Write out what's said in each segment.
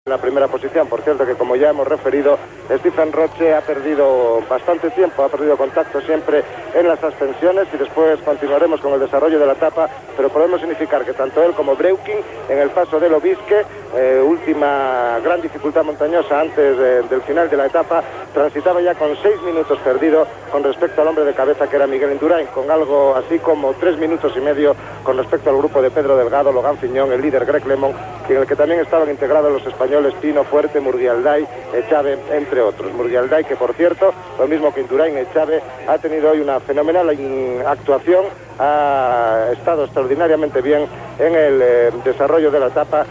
La primera posición. Por cierto que, como ya hemos referido, Stephen Roche ha perdido bastante tiempo, ha perdido contacto siempre en las ascensiones, y después continuaremos con el desarrollo de la etapa, pero podemos significar que tanto él como Breuking en el paso del Obisque, última gran dificultad montañosa antes del final de la etapa, transitaba ya con 6 minutos perdido con respecto al hombre de cabeza, que era Miguel Indurain, con algo así como 3 minutos y medio con respecto al grupo de Pedro Delgado, Logan Fiñón, el líder Greg LeMond, en el que también estaban integrados los españoles Pino Fuerte, Murrialday, Echave, entre otros. Murrialday, que por cierto, lo mismo que Indurain, Echave, ha tenido hoy una fenomenal actuación, ha estado extraordinariamente bien en el desarrollo de la etapa,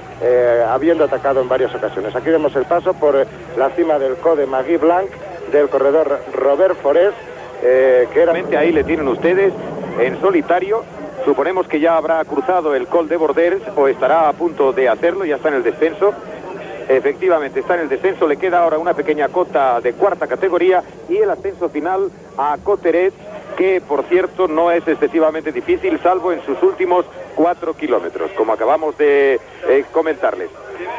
habiendo atacado en varias ocasiones. Aquí vemos el paso por la cima del Col de Magui Blanc del corredor Robert Forest, que era... Ahí le tienen ustedes en solitario. Suponemos que ya habrá cruzado el Col de Borders o estará a punto de hacerlo, ya está en el descenso. Efectivamente, está en el descenso, le queda ahora una pequeña cota de cuarta categoría y el ascenso final a Coteret, que por cierto no es excesivamente difícil, salvo en sus últimos 4 kilómetros, como acabamos de comentarles.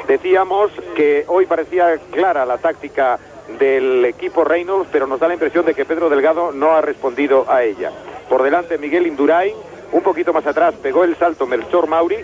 Decíamos que hoy parecía clara la táctica del equipo Reynolds, pero nos da la impresión de que Pedro Delgado no ha respondido a ella. Por delante Miguel Indurain, un poquito más atrás pegó el salto Melchor Mauri.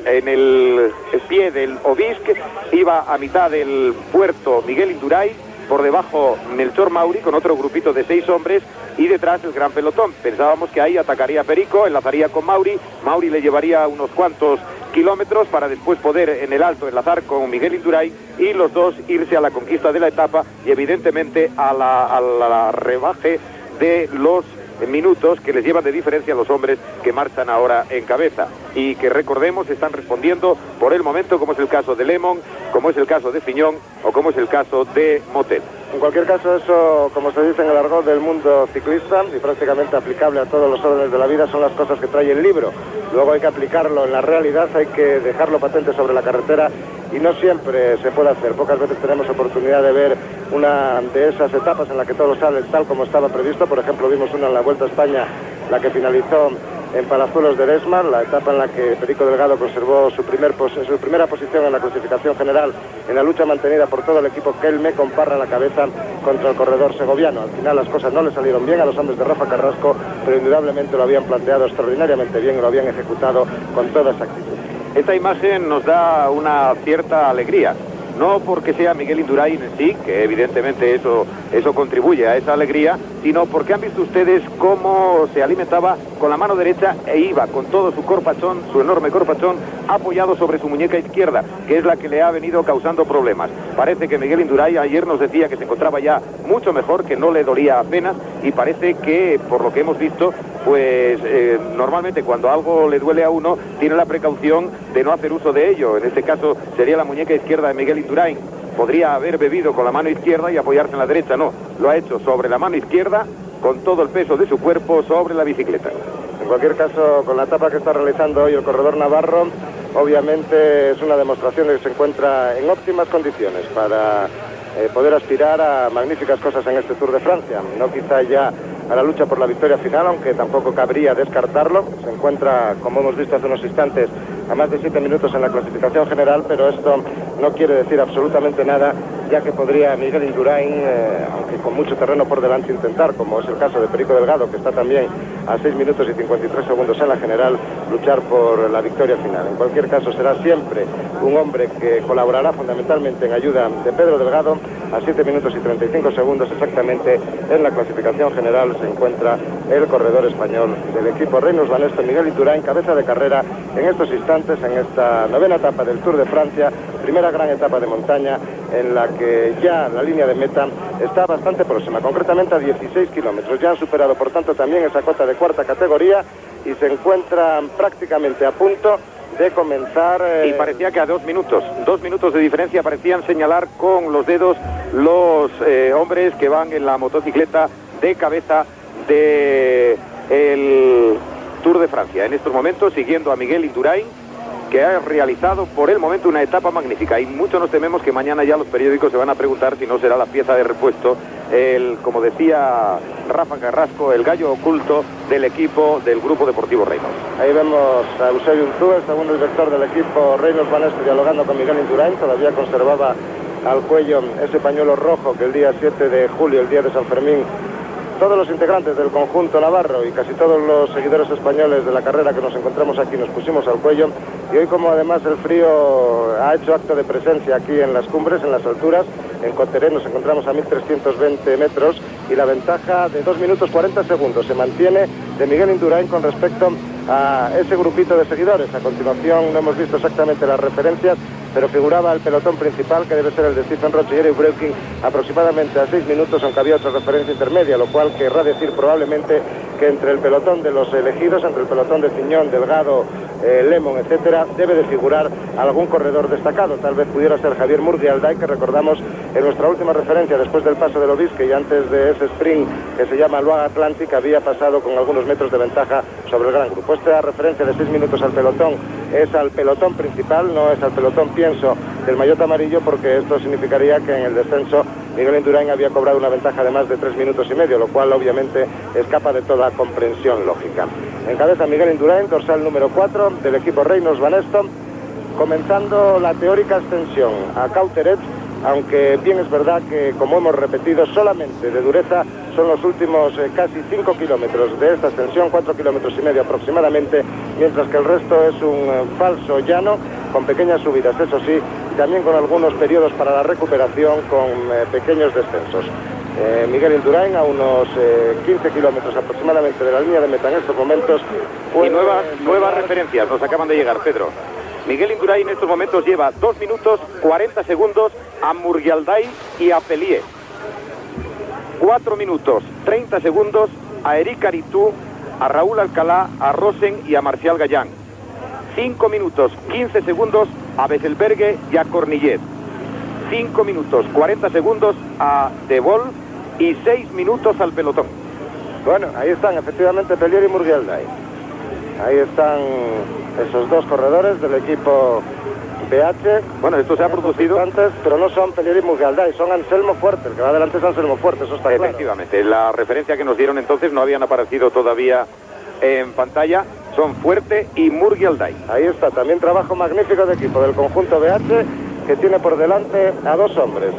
En el pie del Obisque iba a mitad del puerto Miguel Indurain, por debajo Melchor Mauri con otro grupito de 6 hombres y detrás el gran pelotón. Pensábamos que ahí atacaría Perico, enlazaría con Mauri, Mauri le llevaría unos cuantos kilómetros para después poder en el alto enlazar con Miguel Indurain y los dos irse a la conquista de la etapa y evidentemente a la rebaje de los minutos que les llevan de diferencia a los hombres que marchan ahora en cabeza y que, recordemos, están respondiendo por el momento, como es el caso de Lemon, como es el caso de Fiñón o como es el caso de Motet. En cualquier caso, eso, como se dice en el argot del mundo ciclista y prácticamente aplicable a todos los órdenes de la vida, son las cosas que trae el libro. Luego hay que aplicarlo en la realidad, hay que dejarlo patente sobre la carretera y no siempre se puede hacer. Pocas veces tenemos oportunidad de ver una de esas etapas en la que todo sale tal como estaba previsto. Por ejemplo, vimos una en la Vuelta a España, la que finalizó en Palazuelos de Desmar, la etapa en la que Perico Delgado conservó su primera posición en la clasificación general en la lucha mantenida por todo el equipo Kelme, con Parra a la cabeza contra el corredor segoviano. Al final las cosas no le salieron bien a los hombres de Rafa Carrasco, pero indudablemente lo habían planteado extraordinariamente bien y lo habían ejecutado con toda exactitud. Esta imagen nos da una cierta alegría. No porque sea Miguel Indurain en sí, que evidentemente eso contribuye a esa alegría, sino porque han visto ustedes cómo se alimentaba con la mano derecha e iba con todo su corpachón, su enorme corpachón, apoyado sobre su muñeca izquierda, que es la que le ha venido causando problemas. Parece que Miguel Indurain ayer nos decía que se encontraba ya mucho mejor, que no le dolía apenas, y parece que, por lo que hemos visto, pues normalmente cuando algo le duele a uno, tiene la precaución de no hacer uso de ello. En este caso sería la muñeca izquierda de Miguel Indurain. Podría haber bebido con la mano izquierda y apoyarse en la derecha, no. Lo ha hecho sobre la mano izquierda, con todo el peso de su cuerpo sobre la bicicleta. En cualquier caso, con la etapa que está realizando hoy el corredor navarro, obviamente es una demostración de que se encuentra en óptimas condiciones para poder aspirar a magníficas cosas en este Tour de Francia. No quizá ya a la lucha por la victoria final, aunque tampoco cabría descartarlo. Se encuentra, como hemos visto hace unos instantes, a más de 7 minutos en la clasificación general, pero esto no quiere decir absolutamente nada, ya que podría Miguel Indurain, aunque con mucho terreno por delante, intentar, como es el caso de Perico Delgado, que está también a 6 minutos y 53 segundos en la general, luchar por la victoria final. En cualquier caso, será siempre un hombre que colaborará fundamentalmente en ayuda de Pedro Delgado. A 7 minutos y 35 segundos exactamente en la clasificación general se encuentra el corredor español del equipo Reynolds Banesto, Miguel Indurain, cabeza de carrera en estos instantes, en esta novena etapa del Tour de Francia, primera gran etapa de montaña en la que ya la línea de meta está bastante próxima, concretamente a 16 kilómetros. Ya han superado, por tanto, también esa cota de cuarta categoría y se encuentran prácticamente a punto de comenzar... Y parecía que a 2 minutos de diferencia parecían señalar con los dedos los hombres que van en la motocicleta de cabeza de el Tour de Francia. En estos momentos, siguiendo a Miguel Indurain, que ha realizado por el momento una etapa magnífica, y mucho nos tememos que mañana ya los periódicos se van a preguntar si no será la pieza de repuesto, como decía Rafa Carrasco, el gallo oculto del equipo del Grupo Deportivo Reynolds. Ahí vemos a Eusebio Unzúa, el segundo director del equipo Reynolds Banesto, dialogando con Miguel Indurain. Todavía conservaba al cuello ese pañuelo rojo que el día 7 de julio, el día de San Fermín, todos los integrantes del conjunto navarro y casi todos los seguidores españoles de la carrera que nos encontramos aquí nos pusimos al cuello. Y hoy, como además el frío ha hecho acto de presencia aquí en las cumbres, en las alturas, en Coteré nos encontramos a 1320 metros y la ventaja de 2 minutos 40 segundos se mantiene de Miguel Indurain con respecto a ese grupito de seguidores. A continuación no hemos visto exactamente las referencias, pero figuraba el pelotón principal, que debe ser el de Stephen Roche y Eric Breuking, aproximadamente a 6 minutos, aunque había otra referencia intermedia, lo cual querrá decir probablemente que entre el pelotón de los elegidos, entre el pelotón de Ciñón, Delgado, Lemon, etcétera, debe de figurar algún corredor destacado. Tal vez pudiera ser Javier Murguialday, que recordamos en nuestra última referencia, después del paso del Obisque y antes de ese sprint que se llama Luaga Atlantic, había pasado con algunos metros de ventaja sobre el gran grupo. Esta referencia de 6 minutos al pelotón es al pelotón principal, no es al pelotón, pienso, del maillot amarillo, porque esto significaría que en el descenso Miguel Indurain había cobrado una ventaja de más de 3 minutos y medio, lo cual obviamente escapa de toda comprensión lógica. Encabeza Miguel Indurain, dorsal número 4 del equipo Reynolds Banesto, comenzando la teórica ascensión a Cauterets, aunque bien es verdad que, como hemos repetido, solamente de dureza son los últimos casi 5 kilómetros de esta ascensión, 4 kilómetros y medio aproximadamente, mientras que el resto es un falso llano con pequeñas subidas, eso sí, también con algunos periodos para la recuperación con pequeños descensos. Miguel Indurain a unos 15 kilómetros aproximadamente de la línea de meta en estos momentos. Y nuevas referencias nos acaban de llegar, Pedro. Miguel Indurain en estos momentos lleva 2 minutos 40 segundos a Murguialday y a Pelier. 4 minutos 30 segundos a Eric Aritú, a Raúl Alcalá, a Rosen y a Marcial Gallán. 5 minutos 15 segundos a Bezelbergue y a Cornillet. 5 minutos 40 segundos a De Vol y 6 minutos al pelotón. Bueno, ahí están efectivamente Pelier y Murguialday. Ahí están esos dos corredores del equipo BH. Bueno, esto se ha producido antes, pero no son Pelier y Murguialday, son Anselmo Fuerte. El que va adelante es Anselmo Fuerte, eso está claro. Efectivamente, la referencia que nos dieron entonces no habían aparecido todavía en pantalla. Son Fuerte y Murguialday. Ahí está, también trabajo magnífico de equipo del conjunto BH, que tiene por delante a dos hombres,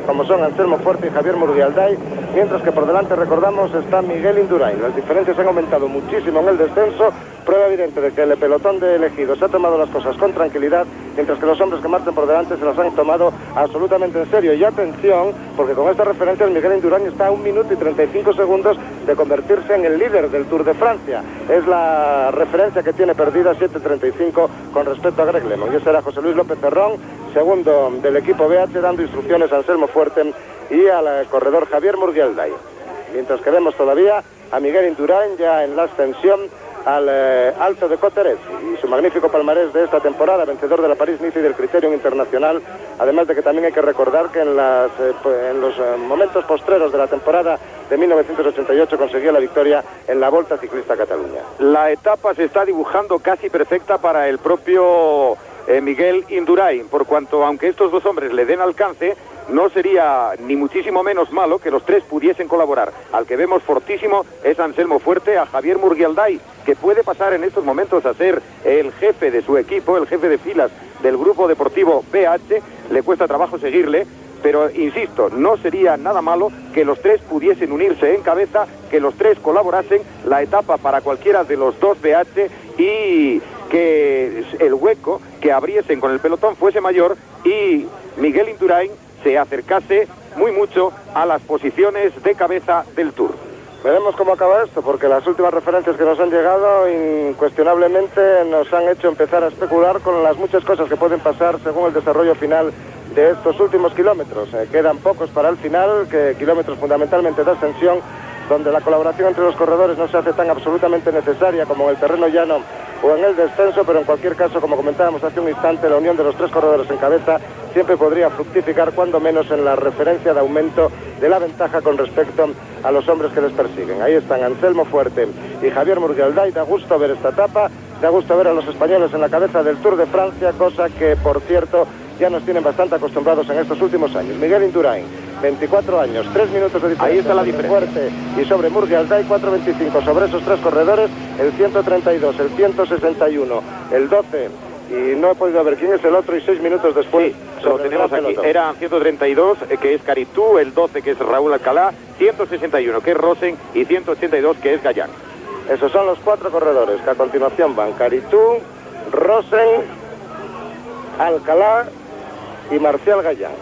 como son Anselmo Fuerte y Javier Murguialday, mientras que por delante, recordamos, está Miguel Indurain. Las diferencias han aumentado muchísimo en el descenso, prueba evidente de que el pelotón de elegidos ha tomado las cosas con tranquilidad, mientras que los hombres que marchan por delante se las han tomado absolutamente en serio. Y atención, porque con estas referencias Miguel Indurain está a 1 minuto y 35 segundos de convertirse en el líder del Tour de Francia. Es la referencia que tiene perdida, 7:35 con respecto a Greg Lemon. Y ese era José Luis López Cerrón, segundo del equipo BH, dando instrucciones a Anselmo Fuerte y al corredor Javier Murguialday. Mientras que vemos todavía a Miguel Indurain ya en la ascensión al Alto de Coterets y su magnífico palmarés de esta temporada, vencedor de la París-Nice y del Criterium Internacional, además de que también hay que recordar que en los momentos postreros de la temporada de 1988 consiguió la victoria en la Volta Ciclista a Cataluña. La etapa se está dibujando casi perfecta para el propio Miguel Indurain, por cuanto, aunque estos dos hombres le den alcance, no sería ni muchísimo menos malo que los tres pudiesen colaborar. Al que vemos fortísimo es Anselmo Fuerte, a Javier Murguialday, que puede pasar en estos momentos a ser el jefe de su equipo, el jefe de filas del Grupo Deportivo BH. Le cuesta trabajo seguirle, pero insisto, no sería nada malo que los tres pudiesen unirse en cabeza, que los tres colaborasen. La etapa para cualquiera de los dos BH y que el hueco que abriesen con el pelotón fuese mayor y Miguel Indurain se acercase muy mucho a las posiciones de cabeza del Tour. Veremos cómo acaba esto, porque las últimas referencias que nos han llegado incuestionablemente nos han hecho empezar a especular con las muchas cosas que pueden pasar según el desarrollo final de estos últimos kilómetros. Quedan pocos para el final, kilómetros fundamentalmente de ascensión, donde la colaboración entre los corredores no se hace tan absolutamente necesaria como en el terreno llano o en el descenso, pero en cualquier caso, como comentábamos hace un instante, la unión de los tres corredores en cabeza siempre podría fructificar, cuando menos en la referencia de aumento de la ventaja con respecto a los hombres que les persiguen. Ahí están Anselmo Fuerte y Javier Murguialday. Da gusto ver esta etapa, da gusto ver a los españoles en la cabeza del Tour de Francia, cosa que, por cierto, ya nos tienen bastante acostumbrados en estos últimos años. Miguel Indurain, 24 años, 3 minutos de diferencia. Ahí está la diferencia. Fuerte y sobre Murgi Alday, 4.25. Sobre esos tres corredores, el 132, el 161, el 12... y no he podido ver quién es el otro, y 6 minutos después... Sí, lo tenemos aquí. Eran 132, que es Caritú, el 12, que es Raúl Alcalá, 161, que es Rosen, y 182, que es Gallán. Esos son los 4 corredores que a continuación van: Caritú, Rosen, Alcalá y Marcial Gallán.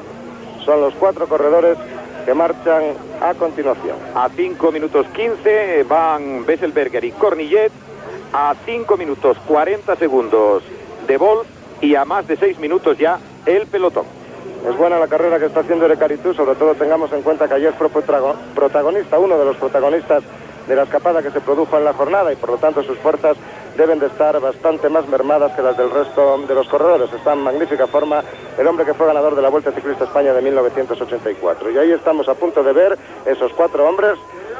Son los 4 corredores que marchan a continuación. A 5 minutos 15 van Besselberger y Cornillet, a 5 minutos 40 segundos de Bolt, y a más de 6 minutos ya el pelotón. Es buena la carrera que está haciendo Eric Caritú, sobre todo tengamos en cuenta que ayer fue protagonista, uno de los protagonistas de la escapada que se produjo en la jornada, y por lo tanto sus fuerzas deben de estar bastante más mermadas que las del resto de los corredores. Está en magnífica forma el hombre que fue ganador de la Vuelta Ciclista España de 1984. Y ahí estamos a punto de ver esos 4 hombres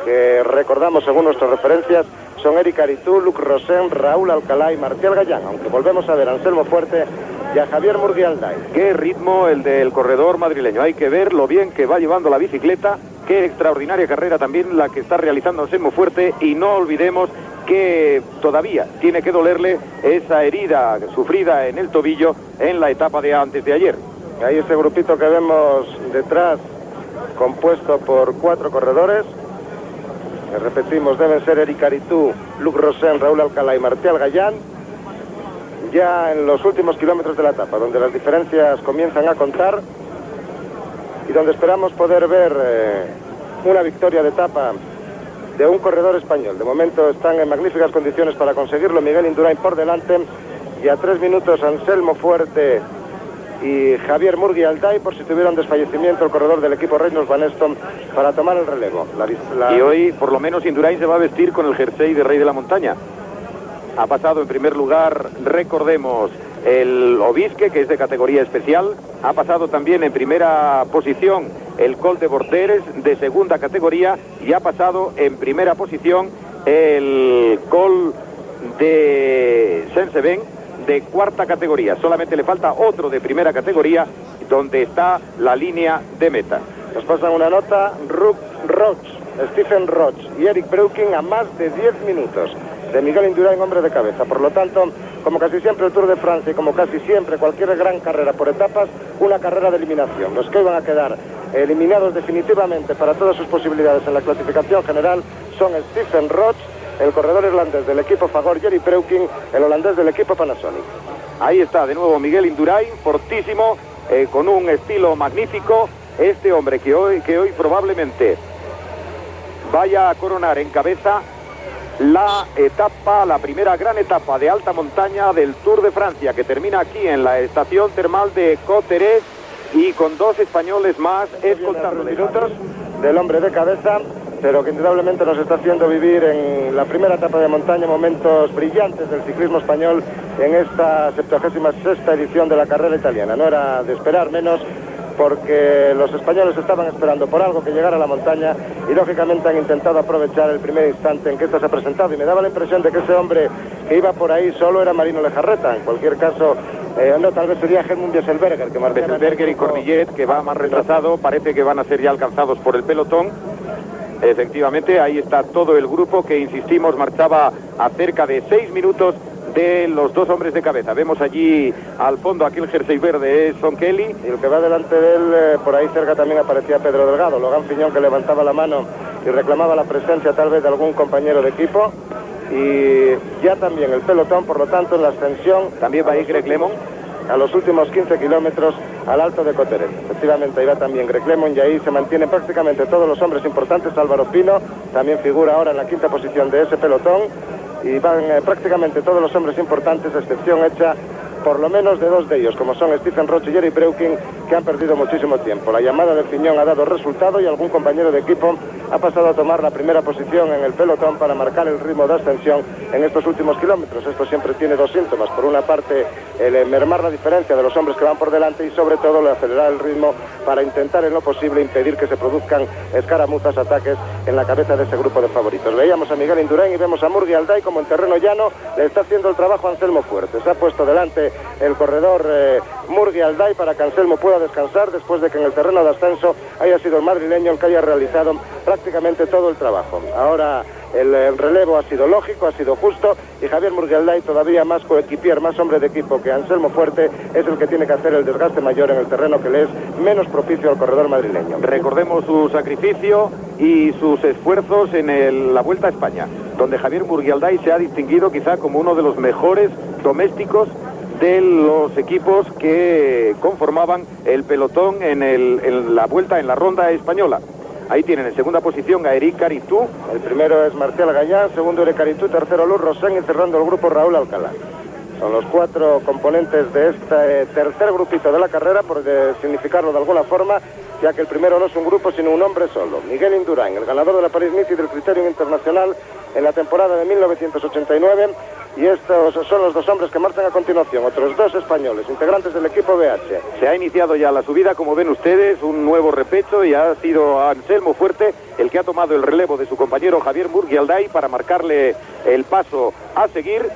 que recordamos según nuestras referencias son Eric Caritú, Luc Rosen, Raúl Alcalá y Marcial Gallán, aunque volvemos a ver a Anselmo Fuerte y a Javier Murgi Alday. Qué ritmo el del corredor madrileño, hay que ver lo bien que va llevando la bicicleta, qué extraordinaria carrera también la que está realizando Anselmo Fuerte, y no olvidemos que todavía tiene que dolerle esa herida sufrida en el tobillo en la etapa de antes de ayer. Ahí ese grupito que vemos detrás, compuesto por 4 corredores, que repetimos, deben ser Eric Caritú, Luc Rosen, Raúl Alcalá y Marcial Gallán, ya en los últimos kilómetros de la etapa, donde las diferencias comienzan a contar y donde esperamos poder ver una victoria de etapa de un corredor español. De momento están en magníficas condiciones para conseguirlo Miguel Indurain por delante, y a 3 minutos Anselmo Fuerte y Javier Murgi Alday, por si tuviera un desfallecimiento el corredor del equipo Reynolds Van Eston, para tomar el relevo. Y hoy por lo menos Indurain se va a vestir con el jersey de Rey de la Montaña. Ha pasado en primer lugar, recordemos, el Obisque, que es de categoría especial. Ha pasado también en primera posición el Col de Borderes, de segunda categoría, y ha pasado en primera posición el Col de Saint-Seven, de cuarta categoría. Solamente le falta otro de primera categoría, donde está la línea de meta. Nos pasan una nota: Stephen Roch y Eric Breukink a más de 10 minutos de Miguel Indurain, hombre de cabeza. Por lo tanto, como casi siempre el Tour de Francia y como casi siempre cualquier gran carrera por etapas, una carrera de eliminación. Los que iban a quedar eliminados definitivamente para todas sus posibilidades en la clasificación general son Stephen Roch, el corredor irlandés del equipo Fagor, y Eric Breukink, el holandés del equipo Panasonic. Ahí está de nuevo Miguel Indurain, fortísimo, con un estilo magnífico. Este hombre que hoy probablemente vaya a coronar en cabeza la etapa, la primera gran etapa de alta montaña del Tour de Francia, que termina aquí en la estación termal de Cauterets, y con 2 españoles más escoltando. Minutos del hombre de cabeza, pero que indudablemente nos está haciendo vivir en la primera etapa de montaña momentos brillantes del ciclismo español en esta 76ª edición de la carrera italiana. No era de esperar menos, porque los españoles estaban esperando por algo que llegara a la montaña, y lógicamente han intentado aprovechar el primer instante en que esto se ha presentado, y me daba la impresión de que ese hombre que iba por ahí solo era Marino Lejarreta. En cualquier caso, no, tal vez sería Helmut Besselberger, que Besselberger y Cornillet, que va más retrasado, parece que van a ser ya alcanzados por el pelotón. Efectivamente, ahí está todo el grupo que, insistimos, marchaba a cerca de 6 minutos de los 2 hombres de cabeza. Vemos allí al fondo aquel jersey verde, es Son Kelly, y el que va delante de él, por ahí cerca también aparecía Pedro Delgado, Logan Fiñón, que levantaba la mano y reclamaba la presencia tal vez de algún compañero de equipo. Y ya también el pelotón, por lo tanto, en la ascensión también va a ir Greg Lemon a los últimos 15 kilómetros al Alto de Cauterets. Efectivamente, ahí va también Greg Lemon, y ahí se mantienen prácticamente todos los hombres importantes. Álvaro Pino también figura ahora en la 5ª posición de ese pelotón, y van prácticamente todos los hombres importantes, excepción hecha por lo menos de 2 de ellos, como son Stephen Roch y Eric Breukink, que han perdido muchísimo tiempo. La llamada del Fiñón ha dado resultado y algún compañero de equipo ha pasado a tomar la primera posición en el pelotón para marcar el ritmo de ascensión en estos últimos kilómetros. Esto siempre tiene dos síntomas. Por una parte, el mermar la diferencia de los hombres que van por delante y sobre todo el acelerar el ritmo para intentar en lo posible impedir que se produzcan escaramuzas, ataques en la cabeza de ese grupo de favoritos. Veíamos a Miguel Indurain y vemos a Murgui Alday como en terreno llano le está haciendo el trabajo a Anselmo Fuerte. Se ha puesto delante el corredor Murgui Alday para que Anselmo pueda descansar después de que en el terreno de ascenso haya sido el madrileño el que haya realizado prácticamente todo el trabajo. Ahora el relevo ha sido lógico, ha sido justo y Javier Murgui Alday, todavía más coequipier, más hombre de equipo que Anselmo Fuerte, es el que tiene que hacer el desgaste mayor en el terreno que le es menos propicio al corredor madrileño. Recordemos su sacrificio y sus esfuerzos en la Vuelta a España, donde Javier Murgui Alday se ha distinguido quizá como uno de los mejores domésticos de los equipos que conformaban el pelotón en la Vuelta, en la ronda española. Ahí tienen en segunda posición a Eric Caritú. El primero es Marcial Gallán, segundo Eric Caritú, tercero Luz Rosén y cerrando el grupo Raúl Alcalá. Son los cuatro componentes de este tercer grupito de la carrera, por significarlo de alguna forma, ya que el primero no es un grupo sino un hombre solo. Miguel Indurain, el ganador de la París-Nice y del Criterium Internacional en la temporada de 1989, y estos son los dos hombres que marchan a continuación, otros dos españoles, integrantes del equipo BH. Se ha iniciado ya la subida, como ven ustedes, un nuevo repecho, y ha sido Anselmo Fuerte el que ha tomado el relevo de su compañero Javier Murgui Alday para marcarle el paso a seguir.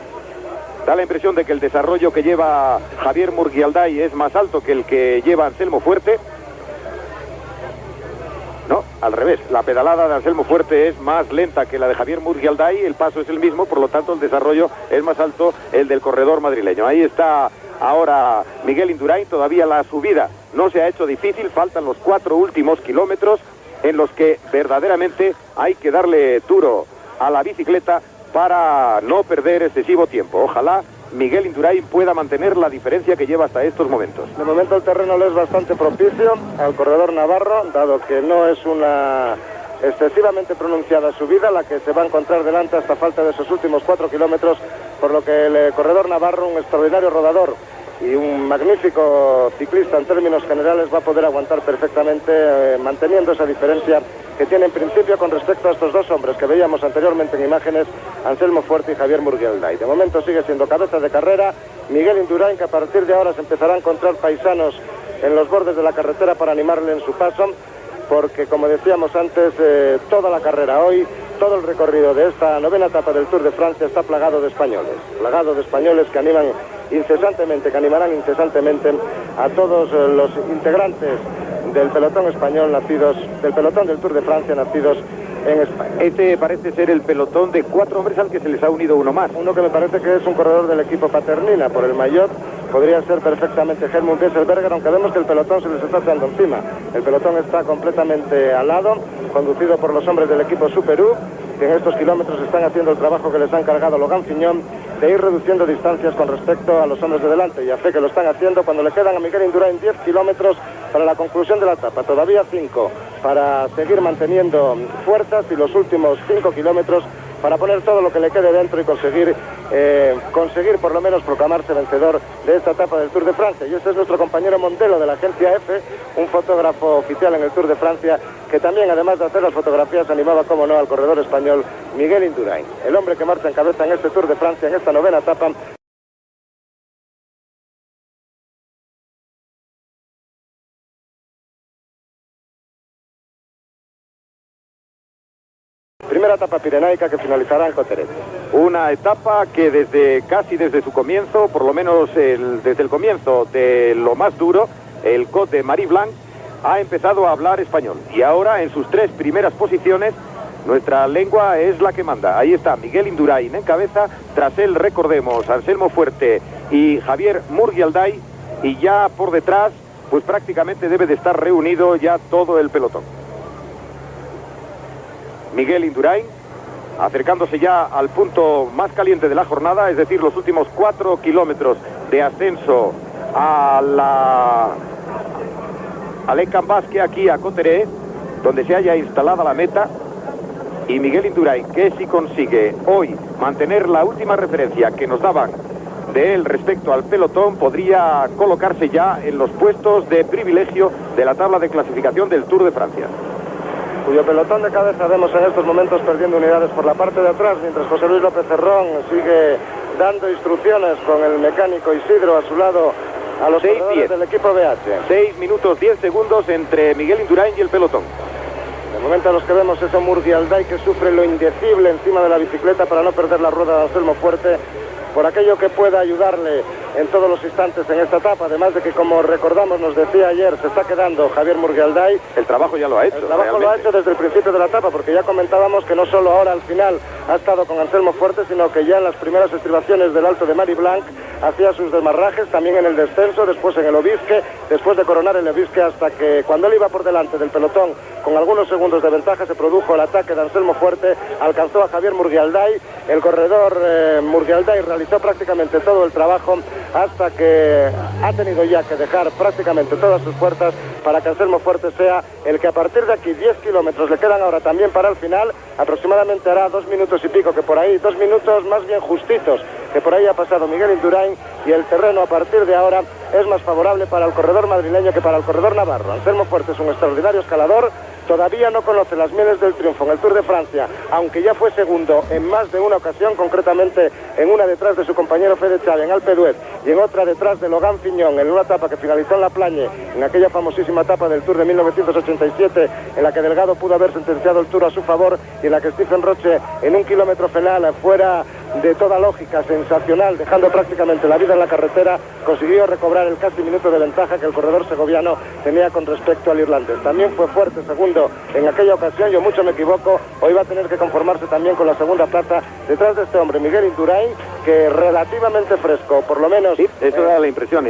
Da la impresión de que el desarrollo que lleva Javier Murgui Alday es más alto que el que lleva Anselmo Fuerte. No, al revés, la pedalada de Anselmo Fuerte es más lenta que la de Javier Murgui Alday, el paso es el mismo, por lo tanto el desarrollo es más alto el del corredor madrileño. Ahí está ahora Miguel Indurain, todavía la subida no se ha hecho difícil, faltan los 4 últimos kilómetros en los que verdaderamente hay que darle duro a la bicicleta para no perder excesivo tiempo. Ojalá Miguel Indurain pueda mantener la diferencia que lleva hasta estos momentos. De momento el terreno le es bastante propicio al corredor navarro, dado que no es una excesivamente pronunciada subida la que se va a encontrar delante hasta falta de esos últimos 4 kilómetros, por lo que el corredor navarro, un extraordinario rodador y un magnífico ciclista en términos generales, va a poder aguantar perfectamente manteniendo esa diferencia que tiene en principio con respecto a estos dos hombres que veíamos anteriormente en imágenes, Anselmo Fuerte y Javier Murgui Alday. De momento sigue siendo cabeza de carrera Miguel Indurain, que a partir de ahora se empezará a encontrar paisanos en los bordes de la carretera para animarle en su paso, porque como decíamos antes, toda la carrera hoy, todo el recorrido de esta novena etapa del Tour de Francia está plagado de españoles que animan incesantemente, que animarán incesantemente a todos los integrantes del pelotón español nacidos, del pelotón del Tour de Francia nacidos en España. Este parece ser el pelotón de 4 hombres al que se les ha unido uno más. Uno que me parece que es un corredor del equipo Paternina, por el maillot, podría ser perfectamente Helmut Gesselberger, aunque vemos que el pelotón se les está echando encima. El pelotón está completamente al lado, conducido por los hombres del equipo Superú, que en estos kilómetros están haciendo el trabajo que les ha encargado Logan Fiñón, de ir reduciendo distancias con respecto a los hombres de delante, y a fe que lo están haciendo cuando le quedan a Miguel Indurain 10 kilómetros para la conclusión de la etapa, todavía 5 para seguir manteniendo fuerzas y los últimos 5 kilómetros para poner todo lo que le quede dentro y conseguir por lo menos proclamarse vencedor de esta etapa del Tour de Francia. Y este es nuestro compañero Montelo de la agencia EFE, un fotógrafo oficial en el Tour de Francia, que también, además de hacer las fotografías, animaba, como no, al corredor español Miguel Indurain, el hombre que marcha en cabeza en este Tour de Francia, en esta novena etapa. Primera etapa pirenaica que finalizará en Coteret. Una etapa que casi desde su comienzo, por lo menos desde el comienzo de lo más duro, el Cot de Marie Blanc, ha empezado a hablar español. Y ahora, en sus 3 primeras posiciones, nuestra lengua es la que manda. Ahí está Miguel Indurain en cabeza, tras él, recordemos, Anselmo Fuerte y Javier Murgui Alday, y ya por detrás, pues prácticamente debe de estar reunido ya todo el pelotón. Miguel Indurain, acercándose ya al punto más caliente de la jornada, es decir, los últimos 4 kilómetros de ascenso al Encamp Basque, aquí a Coteret, donde se haya instalada la meta. Y Miguel Indurain, que si consigue hoy mantener la última referencia que nos daban de él respecto al pelotón, podría colocarse ya en los puestos de privilegio de la tabla de clasificación del Tour de Francia. Cuyo pelotón de cabeza vemos en estos momentos perdiendo unidades por la parte de atrás, mientras José Luis López Cerrón sigue dando instrucciones con el mecánico Isidro a su lado a los corredores del equipo BH. 6 minutos 10 segundos entre Miguel Indurain y el pelotón. De momento los que vemos es a Murguialday, que sufre lo indecible encima de la bicicleta para no perder la rueda de Anselmo Fuerte, por aquello que pueda ayudarle en todos los instantes en esta etapa, además de que, como recordamos, nos decía ayer, se está quedando Javier Murguialday. El trabajo ya lo ha hecho. El trabajo lo ha hecho desde el principio de la etapa, porque ya comentábamos que no solo ahora al final ha estado con Anselmo Fuerte, sino que ya en las primeras estribaciones del Alto de Mariblanc hacía sus desmarrajes, también en el descenso, después en el Obisque, después de coronar el Obisque, hasta que cuando él iba por delante del pelotón con algunos segundos de ventaja se produjo el ataque de Anselmo Fuerte, alcanzó a Javier Murguialday, el corredor Murguialday realizó prácticamente todo el trabajo hasta que ha tenido ya que dejar prácticamente todas sus fuerzas para que Anselmo Fuerte sea el que a partir de aquí 10 kilómetros le quedan ahora también para el final, aproximadamente hará 2 minutos y pico, que por ahí, 2 minutos más bien justitos, que por ahí ha pasado Miguel Indurain, y el terreno a partir de ahora es más favorable para el corredor madrileño que para el corredor navarro. Anselmo Fuerte es un extraordinario escalador, todavía no conoce las mieles del triunfo en el Tour de Francia, aunque ya fue segundo en más de una ocasión, concretamente en una detrás de su compañero Fede Chávez en Alpe d'Huez y en otra detrás de Logan Fignon en una etapa que finalizó en La Plagne, en aquella famosísima etapa del Tour de 1987, en la que Delgado pudo haber sentenciado el Tour a su favor y en la que Stephen Roche en un kilómetro final, fuera de toda lógica, sensacional, dejando prácticamente la vida en la carretera, consiguió recobrar el casi minuto de ventaja que el corredor segoviano tenía con respecto al irlandés. También fue Fuerte segundo en aquella ocasión, yo mucho me equivoco, hoy va a tener que conformarse también con la segunda plaza detrás de este hombre, Miguel Indurain, que relativamente fresco, por lo menos... Sí, eso da la impresión.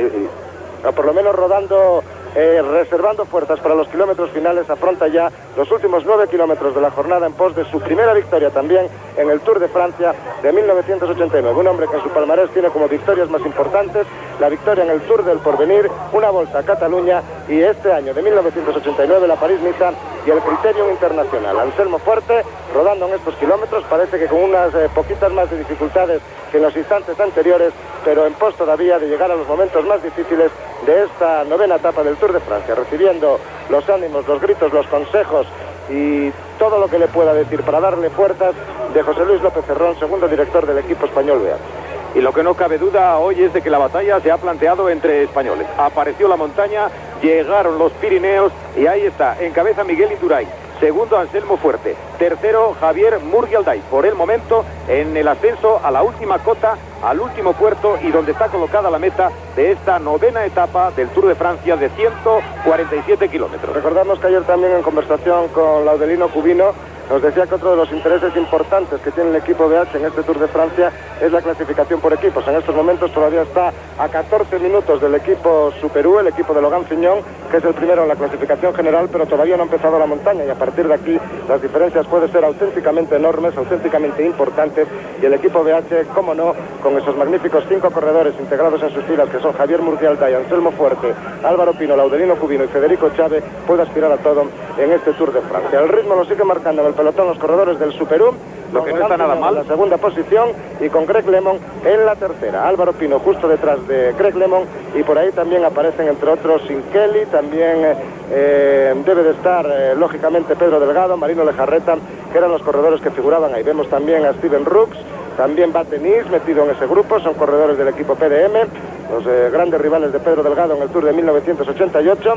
Por lo menos rodando, reservando fuerzas para los kilómetros finales, afronta ya los últimos 9 kilómetros de la jornada en pos de su primera victoria también en el Tour de Francia de 1989. Un hombre que en su palmarés tiene como victorias más importantes la victoria en el Tour del Porvenir, una Volta a Cataluña y este año de 1989 la París-Niza y el Criterium Internacional. Anselmo Fuerte rodando en estos kilómetros, parece que con unas poquitas más de dificultades que en los instantes anteriores, pero en pos todavía de llegar a los momentos más difíciles de esta novena etapa del Tour de Francia, recibiendo los ánimos, los gritos, los consejos y todo lo que le pueda decir para darle fuerzas de José Luis López Cerrón, segundo director del equipo español BH. Y lo que no cabe duda hoy es de que la batalla se ha planteado entre españoles. Apareció la montaña, llegaron los Pirineos y ahí está, en cabeza Miguel Indurain. Segundo, Anselmo Fuerte. Tercero, Javier Murguialday. Por el momento, en el ascenso a la última cota, al último puerto y donde está colocada la meta de esta novena etapa del Tour de Francia de 147 kilómetros. Recordamos que ayer también en conversación con Laudelino Cubino nos decía que otro de los intereses importantes que tiene el equipo BH en este Tour de Francia es la clasificación por equipos. En estos momentos todavía está a 14 minutos del equipo Superú, el equipo de Logan Fignon, que es el primero en la clasificación general, pero todavía no ha empezado la montaña y a partir de aquí las diferencias pueden ser auténticamente enormes, auténticamente importantes, y el equipo BH, cómo no, con esos magníficos 5 corredores integrados en sus filas, que son Javier Murguialday, Anselmo Fuerte, Álvaro Pino, Laudelino Cubino y Federico Chávez, puede aspirar a todo en este Tour de Francia. El ritmo lo sigue marcando en el pelotón los corredores del Superú, lo que no está nada mal, en la segunda posición, y con Greg LeMond en la tercera. Álvaro Pino justo detrás de Greg LeMond, y por ahí también aparecen entre otros Sin Kelly, también debe de estar lógicamente Pedro Delgado, Marino Lejarreta, que eran los corredores que figuraban ahí. Vemos también a Steven Rooks, también va Denis metido en ese grupo, son corredores del equipo PDM, los grandes rivales de Pedro Delgado en el Tour de 1988,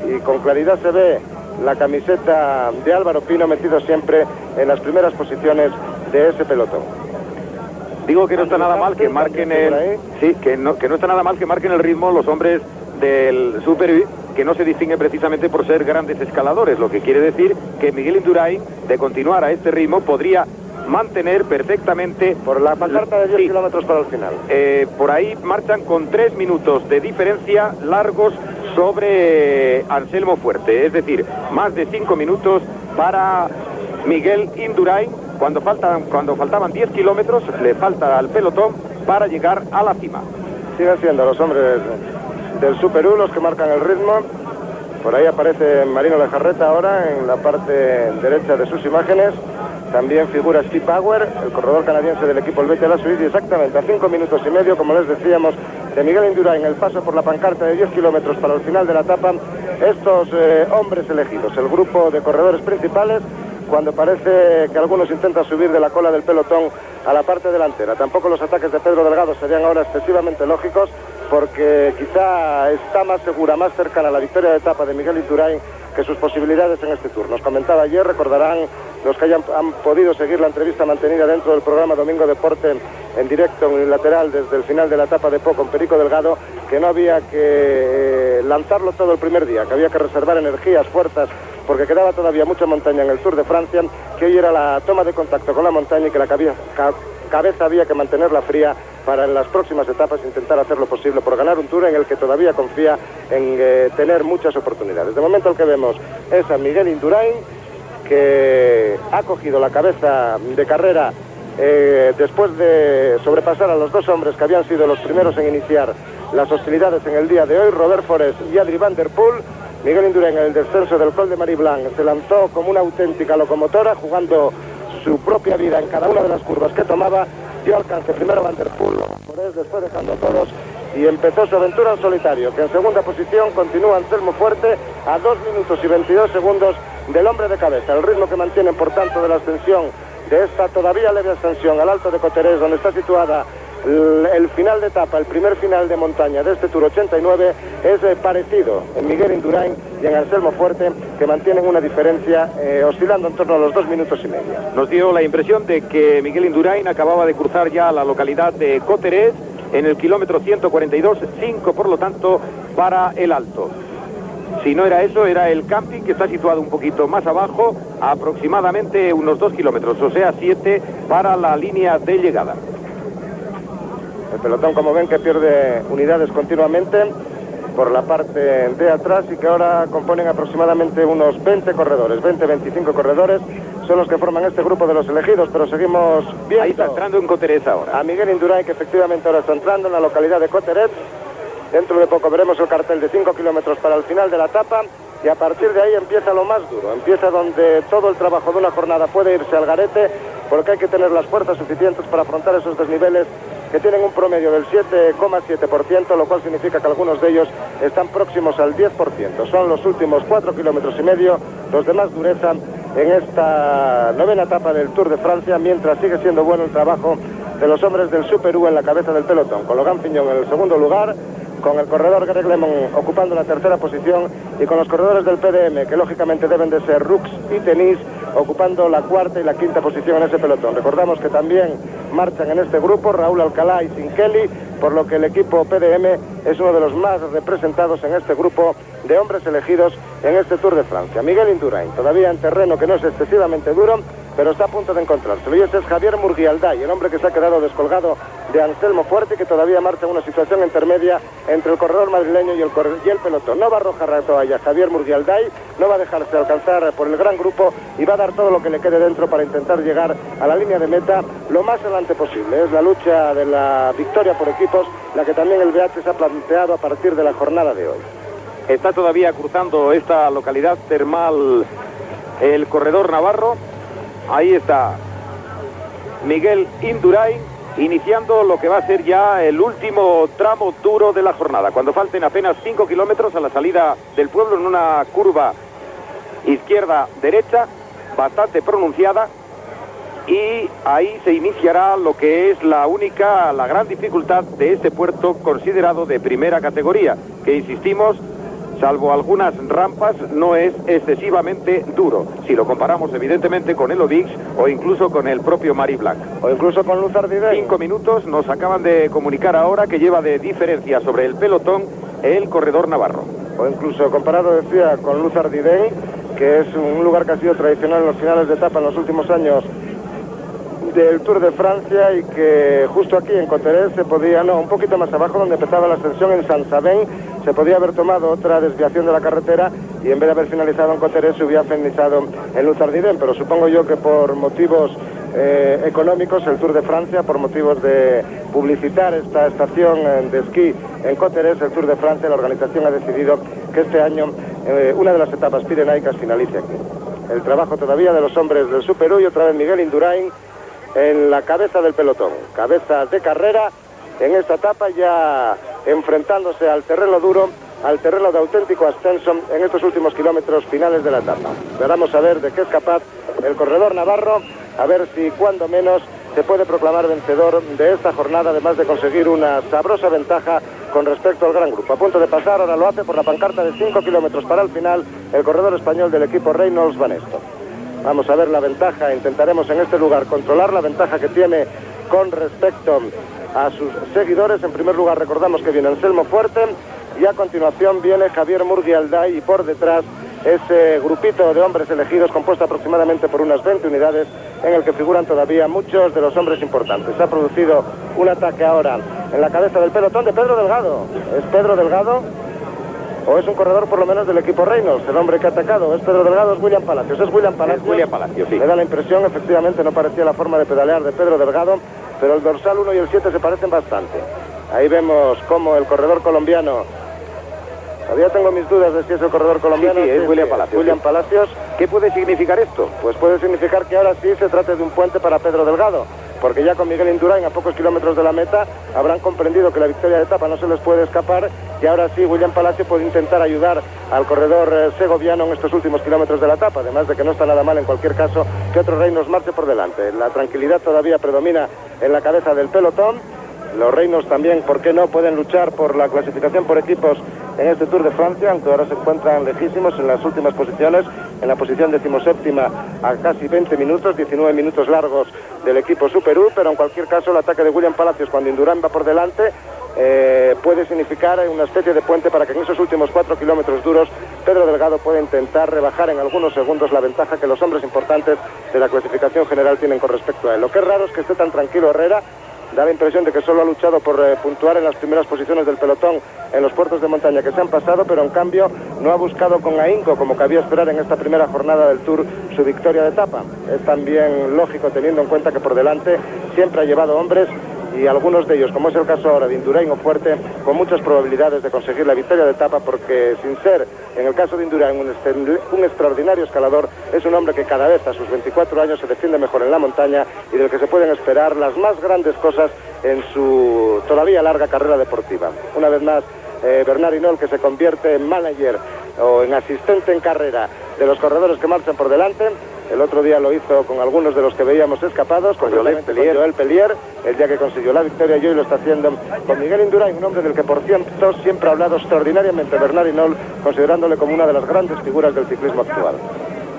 y con claridad se ve la camiseta de Álvaro Pino metido siempre en las primeras posiciones de ese pelotón. Digo que no está nada mal que marquen que no está nada mal que marquen el ritmo los hombres del Super U, que no se distinguen precisamente por ser grandes escaladores, lo que quiere decir que Miguel Indurain, de continuar a este ritmo, podría mantener perfectamente por la pancarta de 10 kilómetros para el final. Por ahí marchan con 3 minutos de diferencia largos sobre Anselmo Fuerte, es decir, más de 5 minutos para Miguel Indurain. Cuando faltaban 10 kilómetros, le falta al pelotón para llegar a la cima. Siguen siendo los hombres del Super U los que marcan el ritmo. Por ahí aparece Marino Lejarreta ahora en la parte derecha de sus imágenes. también figura Steve Bauer, el corredor canadiense del equipo Helvetia La Suisse, y exactamente a 5 minutos y medio, como les decíamos, de Miguel Indurain, el paso por la pancarta de 10 kilómetros para el final de la etapa, estos hombres elegidos, el grupo de corredores principales, cuando parece que algunos intentan subir de la cola del pelotón a la parte delantera. Tampoco los ataques de Pedro Delgado serían ahora excesivamente lógicos, porque quizá está más segura, más cercana a la victoria de etapa de Miguel Indurain que sus posibilidades en este Tour. Nos comentaba ayer, recordarán los que han podido seguir la entrevista mantenida dentro del programa Domingo Deporte en directo unilateral desde el final de la etapa de Po con Perico Delgado, que no había que lanzarlo todo el primer día, que había que reservar energías, fuerzas, porque quedaba todavía mucha montaña en el Tour de Francia, que hoy era la toma de contacto con la montaña y que la cabeza había que mantenerla fría para en las próximas etapas intentar hacer lo posible por ganar un Tour en el que todavía confía en tener muchas oportunidades. De momento el que vemos es a Miguel Indurain, que ha cogido la cabeza de carrera después de sobrepasar a los dos hombres que habían sido los primeros en iniciar las hostilidades en el día de hoy, Robert Forest y Adri van der Poel. Miguel Indurain, en el descenso del Col de Marie Blanc, se lanzó como una auténtica locomotora, jugando su propia vida en cada una de las curvas que tomaba. Dio alcance primero Van der Poel, después dejando a todos, y empezó su aventura en solitario, que en segunda posición continúa Anselmo Fuerte a 2 minutos y 22 segundos del hombre de cabeza. El ritmo que mantienen, por tanto, de la ascensión de esta todavía leve ascensión al Alto de Coterés, donde está situada el final de etapa, el primer final de montaña de este Tour 89, es parecido en Miguel Indurain y en Anselmo Fuerte, que mantienen una diferencia oscilando en torno a los 2 minutos y medio. Nos dio la impresión de que Miguel Indurain acababa de cruzar ya la localidad de Coterés en el kilómetro 142, 5 por lo tanto para el Alto. Si no era eso, era el camping, que está situado un poquito más abajo, aproximadamente unos 2 kilómetros, o sea 7 para la línea de llegada. El pelotón, como ven, que pierde unidades continuamente por la parte de atrás, y que ahora componen aproximadamente unos 20 corredores, 20-25 corredores son los que forman este grupo de los elegidos, pero seguimos viendo. Ahí está entrando en Coterés ahora. A Miguel Indurain, que efectivamente ahora está entrando en la localidad de Coterés. Dentro de poco veremos el cartel de 5 kilómetros para el final de la etapa, y a partir de ahí empieza lo más duro, empieza donde todo el trabajo de una jornada puede irse al garete, porque hay que tener las fuerzas suficientes para afrontar esos desniveles que tienen un promedio del 7,7%, lo cual significa que algunos de ellos están próximos al 10%. Son los últimos 4 kilómetros y medio los de más dureza en esta novena etapa del Tour de Francia, mientras sigue siendo bueno el trabajo de los hombres del Super U en la cabeza del pelotón, con Logan Fignon en el segundo lugar, con el corredor Greg LeMond ocupando la tercera posición, y con los corredores del PDM, que lógicamente deben de ser Rux y Tenis, ocupando la cuarta y la quinta posición en ese pelotón. Recordamos que también marchan en este grupo Raúl Alcalá y Sin Kelly, por lo que el equipo PDM es uno de los más representados en este grupo de hombres elegidos en este Tour de Francia. Miguel Indurain, todavía en terreno que no es excesivamente duro, pero está a punto de encontrárselo, y ese es Javier Murguialday, el hombre que se ha quedado descolgado de Anselmo Fuerte, que todavía marcha en una situación intermedia entre el corredor madrileño y el pelotón. No va a arrojar la toalla Javier Murguialday, no va a dejarse alcanzar por el gran grupo, y va a dar todo lo que le quede dentro para intentar llegar a la línea de meta lo más adelante posible. Es la lucha de la victoria por equipos la que también el BH se ha planteado a partir de la jornada de hoy. Está todavía cruzando esta localidad termal el corredor navarro. Ahí está Miguel Indurain, iniciando lo que va a ser ya el último tramo duro de la jornada, cuando falten apenas 5 kilómetros a la salida del pueblo, en una curva izquierda-derecha bastante pronunciada, y ahí se iniciará lo que es la gran dificultad de este puerto considerado de primera categoría, que, insistimos, salvo algunas rampas, no es excesivamente duro, si lo comparamos evidentemente con el Odix o incluso con el propio Marie Blanc. O incluso con Luz Ardiden. 5 minutos nos acaban de comunicar ahora que lleva de diferencia sobre el pelotón el corredor navarro. O incluso comparado, decía, con Luz Ardiden, que es un lugar que ha sido tradicional en los finales de etapa en los últimos años del Tour de Francia, y que justo aquí en Coterés se podía, un poquito más abajo donde empezaba la ascensión en Saint-Sabin, se podía haber tomado otra desviación de la carretera, y en vez de haber finalizado en Coterés se hubiera finalizado en Luz Ardiden, pero supongo yo que por motivos económicos el Tour de Francia, por motivos de publicitar esta estación de esquí en Coterés, el Tour de Francia, la organización ha decidido que este año una de las etapas pirenaicas finalice aquí. el trabajo todavía de los hombres del Super U, y otra vez Miguel Indurain en la cabeza del pelotón, cabeza de carrera en esta etapa, ya enfrentándose al terreno duro, al terreno de auténtico ascenso en estos últimos kilómetros finales de la etapa. Veremos a ver de qué es capaz el corredor navarro, a ver si cuando menos se puede proclamar vencedor de esta jornada, además de conseguir una sabrosa ventaja con respecto al gran grupo. A punto de pasar, ahora lo hace por la pancarta de 5 kilómetros para el final, el corredor español del equipo Reynolds Banesto. Vamos a ver la ventaja, intentaremos en este lugar controlar la ventaja que tiene con respecto a sus seguidores. En primer lugar recordamos que viene Anselmo Fuerte y a continuación viene Javier Murguialday, y por detrás ese grupito de hombres elegidos compuesto aproximadamente por unas 20 unidades en el que figuran todavía muchos de los hombres importantes. Se ha producido un ataque ahora en la cabeza del pelotón de Pedro Delgado. ¿Es Pedro Delgado o es un corredor por lo menos del equipo Reynolds el hombre que ha atacado? ¿Es Pedro Delgado o es William Palacios? Es William Palacios. Es William Palacios, sí. Me da la impresión, efectivamente no parecía la forma de pedalear de Pedro Delgado, pero el dorsal 1 y el 7 se parecen bastante. Ahí vemos cómo el corredor colombiano, todavía tengo mis dudas de si es el corredor colombiano. Sí, es William Palacios. William Palacios. ¿Qué puede significar esto? Pues puede significar que ahora sí se trate de un puente para Pedro Delgado, porque ya con Miguel Indurain a pocos kilómetros de la meta habrán comprendido que la victoria de etapa no se les puede escapar, y ahora sí William Palacios puede intentar ayudar al corredor segoviano en estos últimos kilómetros de la etapa, además de que no está nada mal en cualquier caso que otro Reynolds marche por delante. La tranquilidad todavía predomina en la cabeza del pelotón. Los Reynolds también, ¿por qué no?, pueden luchar por la clasificación por equipos en este Tour de Francia, aunque ahora se encuentran lejísimos en las últimas posiciones, en la posición 17ª a casi 20 minutos, 19 minutos largos del equipo Super U, pero en cualquier caso el ataque de William Palacios cuando Indurain va por delante puede significar una especie de puente para que en esos últimos 4 kilómetros duros Pedro Delgado pueda intentar rebajar en algunos segundos la ventaja que los hombres importantes de la clasificación general tienen con respecto a él. Lo que es raro es que esté tan tranquilo Herrera. Da la impresión de que solo ha luchado por puntuar en las primeras posiciones del pelotón en los puertos de montaña que se han pasado, pero en cambio no ha buscado con ahínco, como cabía esperar en esta primera jornada del Tour, su victoria de etapa. Es también lógico teniendo en cuenta que por delante siempre ha llevado hombres, y algunos de ellos, como es el caso ahora de Indurain o Fuerte, con muchas probabilidades de conseguir la victoria de etapa, porque sin ser, en el caso de Indurain, un extraordinario escalador, es un hombre que cada vez a sus 24 años se defiende mejor en la montaña y del que se pueden esperar las más grandes cosas en su todavía larga carrera deportiva. Una vez más, Bernard Hinault, que se convierte en manager o en asistente en carrera de los corredores que marchan por delante. El otro día lo hizo con algunos de los que veíamos escapados, con Joel Pellier, el día que consiguió la victoria, y hoy lo está haciendo con Miguel Indurain, un hombre del que por cierto siempre ha hablado extraordinariamente Bernard Hinault, considerándole como una de las grandes figuras del ciclismo actual.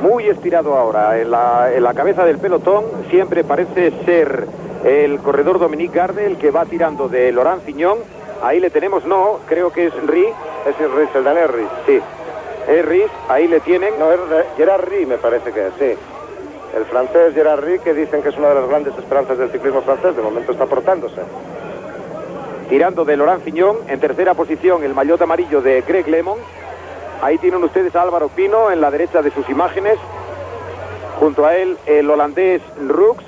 Muy estirado ahora en la cabeza del pelotón, siempre parece ser el corredor Dominique Garde el que va tirando de Laurent Fignon. Ahí le tenemos, no, creo que es Ries. Es Ries, el danés Ries. Sí. Es Ries, ahí le tienen. No, es Gerard Ries, me parece que es, sí. El francés Gerard Ries, que dicen que es una de las grandes esperanzas del ciclismo francés, de momento está portándose. Tirando de Laurent Fignon, en tercera posición el maillot amarillo de Greg LeMond. Ahí tienen ustedes a Álvaro Pino en la derecha de sus imágenes. Junto a él el holandés Rooks.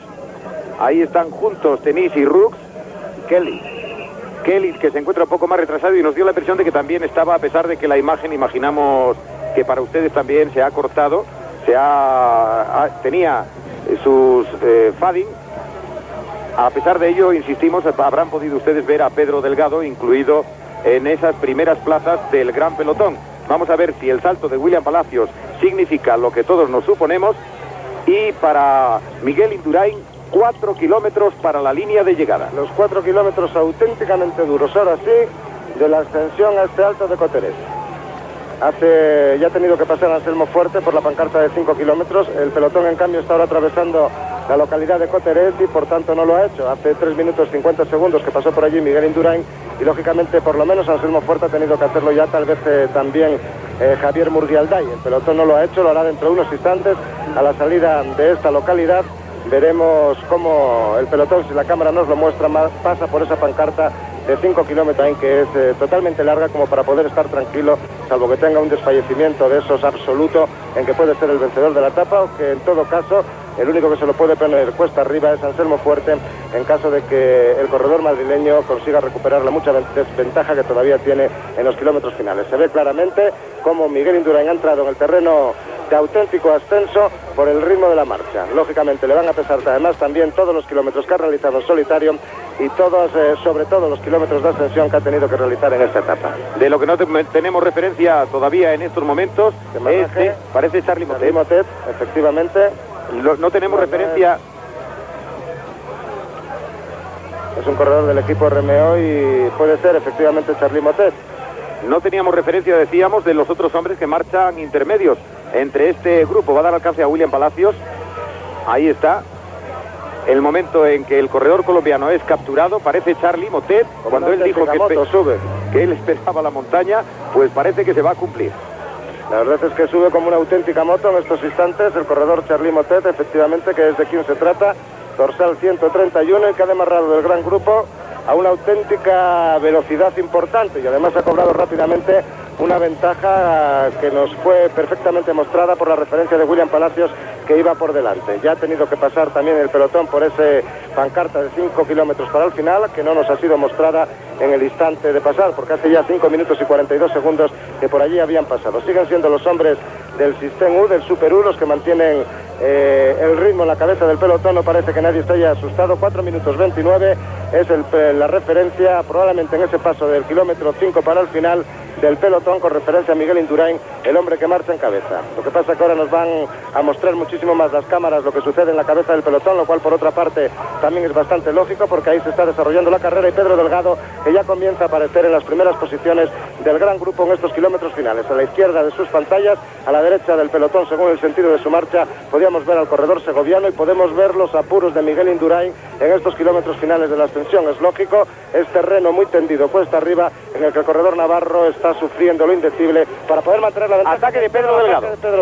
Ahí están juntos Tenis y Rooks. Kelly, que se encuentra un poco más retrasado y nos dio la impresión de que también estaba, a pesar de que la imagen, imaginamos que para ustedes también se ha cortado, tenía sus fading. A pesar de ello, insistimos, habrán podido ustedes ver a Pedro Delgado incluido en esas primeras plazas del gran pelotón. Vamos a ver si el salto de William Palacios significa lo que todos nos suponemos, y para Miguel Indurain 4 kilómetros para la línea de llegada. Los 4 kilómetros auténticamente duros, ahora sí, de la ascensión a este alto de Coterés. Ya ha tenido que pasar Anselmo Fuerte por la pancarta de 5 kilómetros. El pelotón, en cambio, está ahora atravesando la localidad de Coterés y por tanto no lo ha hecho. Hace 3 minutos 50 segundos que pasó por allí Miguel Indurain, y lógicamente por lo menos Anselmo Fuerte ha tenido que hacerlo ya, tal vez también Javier Murguialday. El pelotón no lo ha hecho, lo hará dentro de unos instantes a la salida de esta localidad. Veremos cómo el pelotón, si la cámara nos lo muestra, pasa por esa pancarta de 5 kilómetros, que es totalmente larga como para poder estar tranquilo, salvo que tenga un desfallecimiento de esos absoluto en que puede ser el vencedor de la etapa, o que en todo caso el único que se lo puede poner cuesta arriba es Anselmo Fuerte, en caso de que el corredor madrileño consiga recuperar la mucha desventaja que todavía tiene en los kilómetros finales. Se ve claramente cómo Miguel Indurain ha entrado en el terreno de auténtico ascenso por el ritmo de la marcha. Lógicamente le van a pesar además también todos los kilómetros que ha realizado en solitario y todos, sobre todo los kilómetros de ascensión que ha tenido que realizar en esta etapa. De lo que no tenemos referencia todavía en estos momentos, parece Charly Motet, efectivamente. No tenemos referencia. Es un corredor del equipo RMO y puede ser efectivamente Charly Motet. No teníamos referencia, decíamos, de los otros hombres que marchan intermedios entre este grupo. Va a dar alcance a William Palacios. Ahí está. El momento en que el corredor colombiano es capturado, parece Charly Motet. Cuando él dijo que él esperaba la montaña, pues parece que se va a cumplir. La verdad es que sube como una auténtica moto en estos instantes el corredor Charly Motet, efectivamente, que es de quien se trata. Dorsal 131, y que ha demarrado del gran grupo a una auténtica velocidad importante y además ha cobrado rápidamente una ventaja que nos fue perfectamente mostrada por la referencia de William Palacios, que iba por delante. Ya ha tenido que pasar también el pelotón por ese pancarta de 5 kilómetros para el final, que no nos ha sido mostrada en el instante de pasar, porque hace ya 5 minutos y 42 segundos que por allí habían pasado. Siguen siendo los hombres del Système U, del Super U, los que mantienen el ritmo en la cabeza del pelotón. No parece que nadie esté haya asustado. 4 minutos 29 es la referencia, probablemente en ese paso del kilómetro 5 para el final del pelotón, con referencia a Miguel Indurain, el hombre que marcha en cabeza. Lo que pasa es que ahora nos van a mostrar muchísimo más las cámaras lo que sucede en la cabeza del pelotón, lo cual por otra parte también es bastante lógico, porque ahí se está desarrollando la carrera, y Pedro Delgado, que ya comienza a aparecer en las primeras posiciones del gran grupo en estos kilómetros finales. A la izquierda de sus pantallas, a la derecha del pelotón, según el sentido de su marcha, podíamos ver al corredor segoviano y podemos ver los apuros de Miguel Indurain en estos kilómetros finales de la ascensión. Es lógico, es terreno muy tendido cuesta arriba, en el que el corredor navarro está sufriendo lo indecible para poder mantener la ventaja. Ataque de Pedro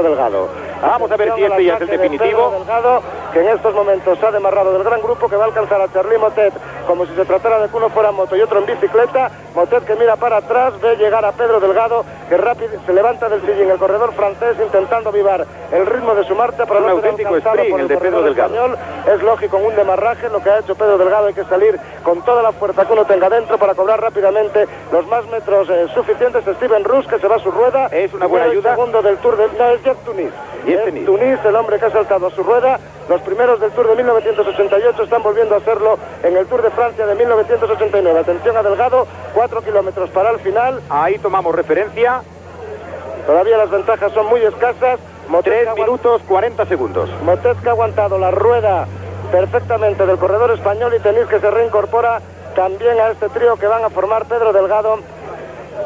Delgado. Vamos a ver si este ya es el definitivo. Delgado, que en estos momentos ha demarrado del gran grupo, que va a alcanzar a Charly Motet como si se tratara de que uno fuera en moto y otro en bicicleta. Motet, que mira para atrás, ve llegar a Pedro Delgado, que rápido se levanta del sillín el corredor francés, intentando avivar el ritmo de su marcha para un auténtico sprint el de Pedro Delgado. Español. Es lógico, en un demarraje lo que ha hecho Pedro Delgado, hay que salir con toda la fuerza que uno tenga dentro para cobrar rápidamente los más metros suficientes. Steven Rus, que se va a su rueda, es una buena ayuda. Segundo del Tour de... No, es Jeff Tunis. Tunis, el hombre que ha saltado a su rueda. Los primeros del Tour de 1988 están volviendo a hacerlo en el Tour de Francia de 1989. Atención a Delgado, 4 kilómetros para el final. Ahí tomamos referencia. Todavía las ventajas son muy escasas. 3 minutos 40 segundos. Motet, que ha aguantado la rueda perfectamente del corredor español, y Tenis, que se reincorpora también a este trío que van a formar Pedro Delgado,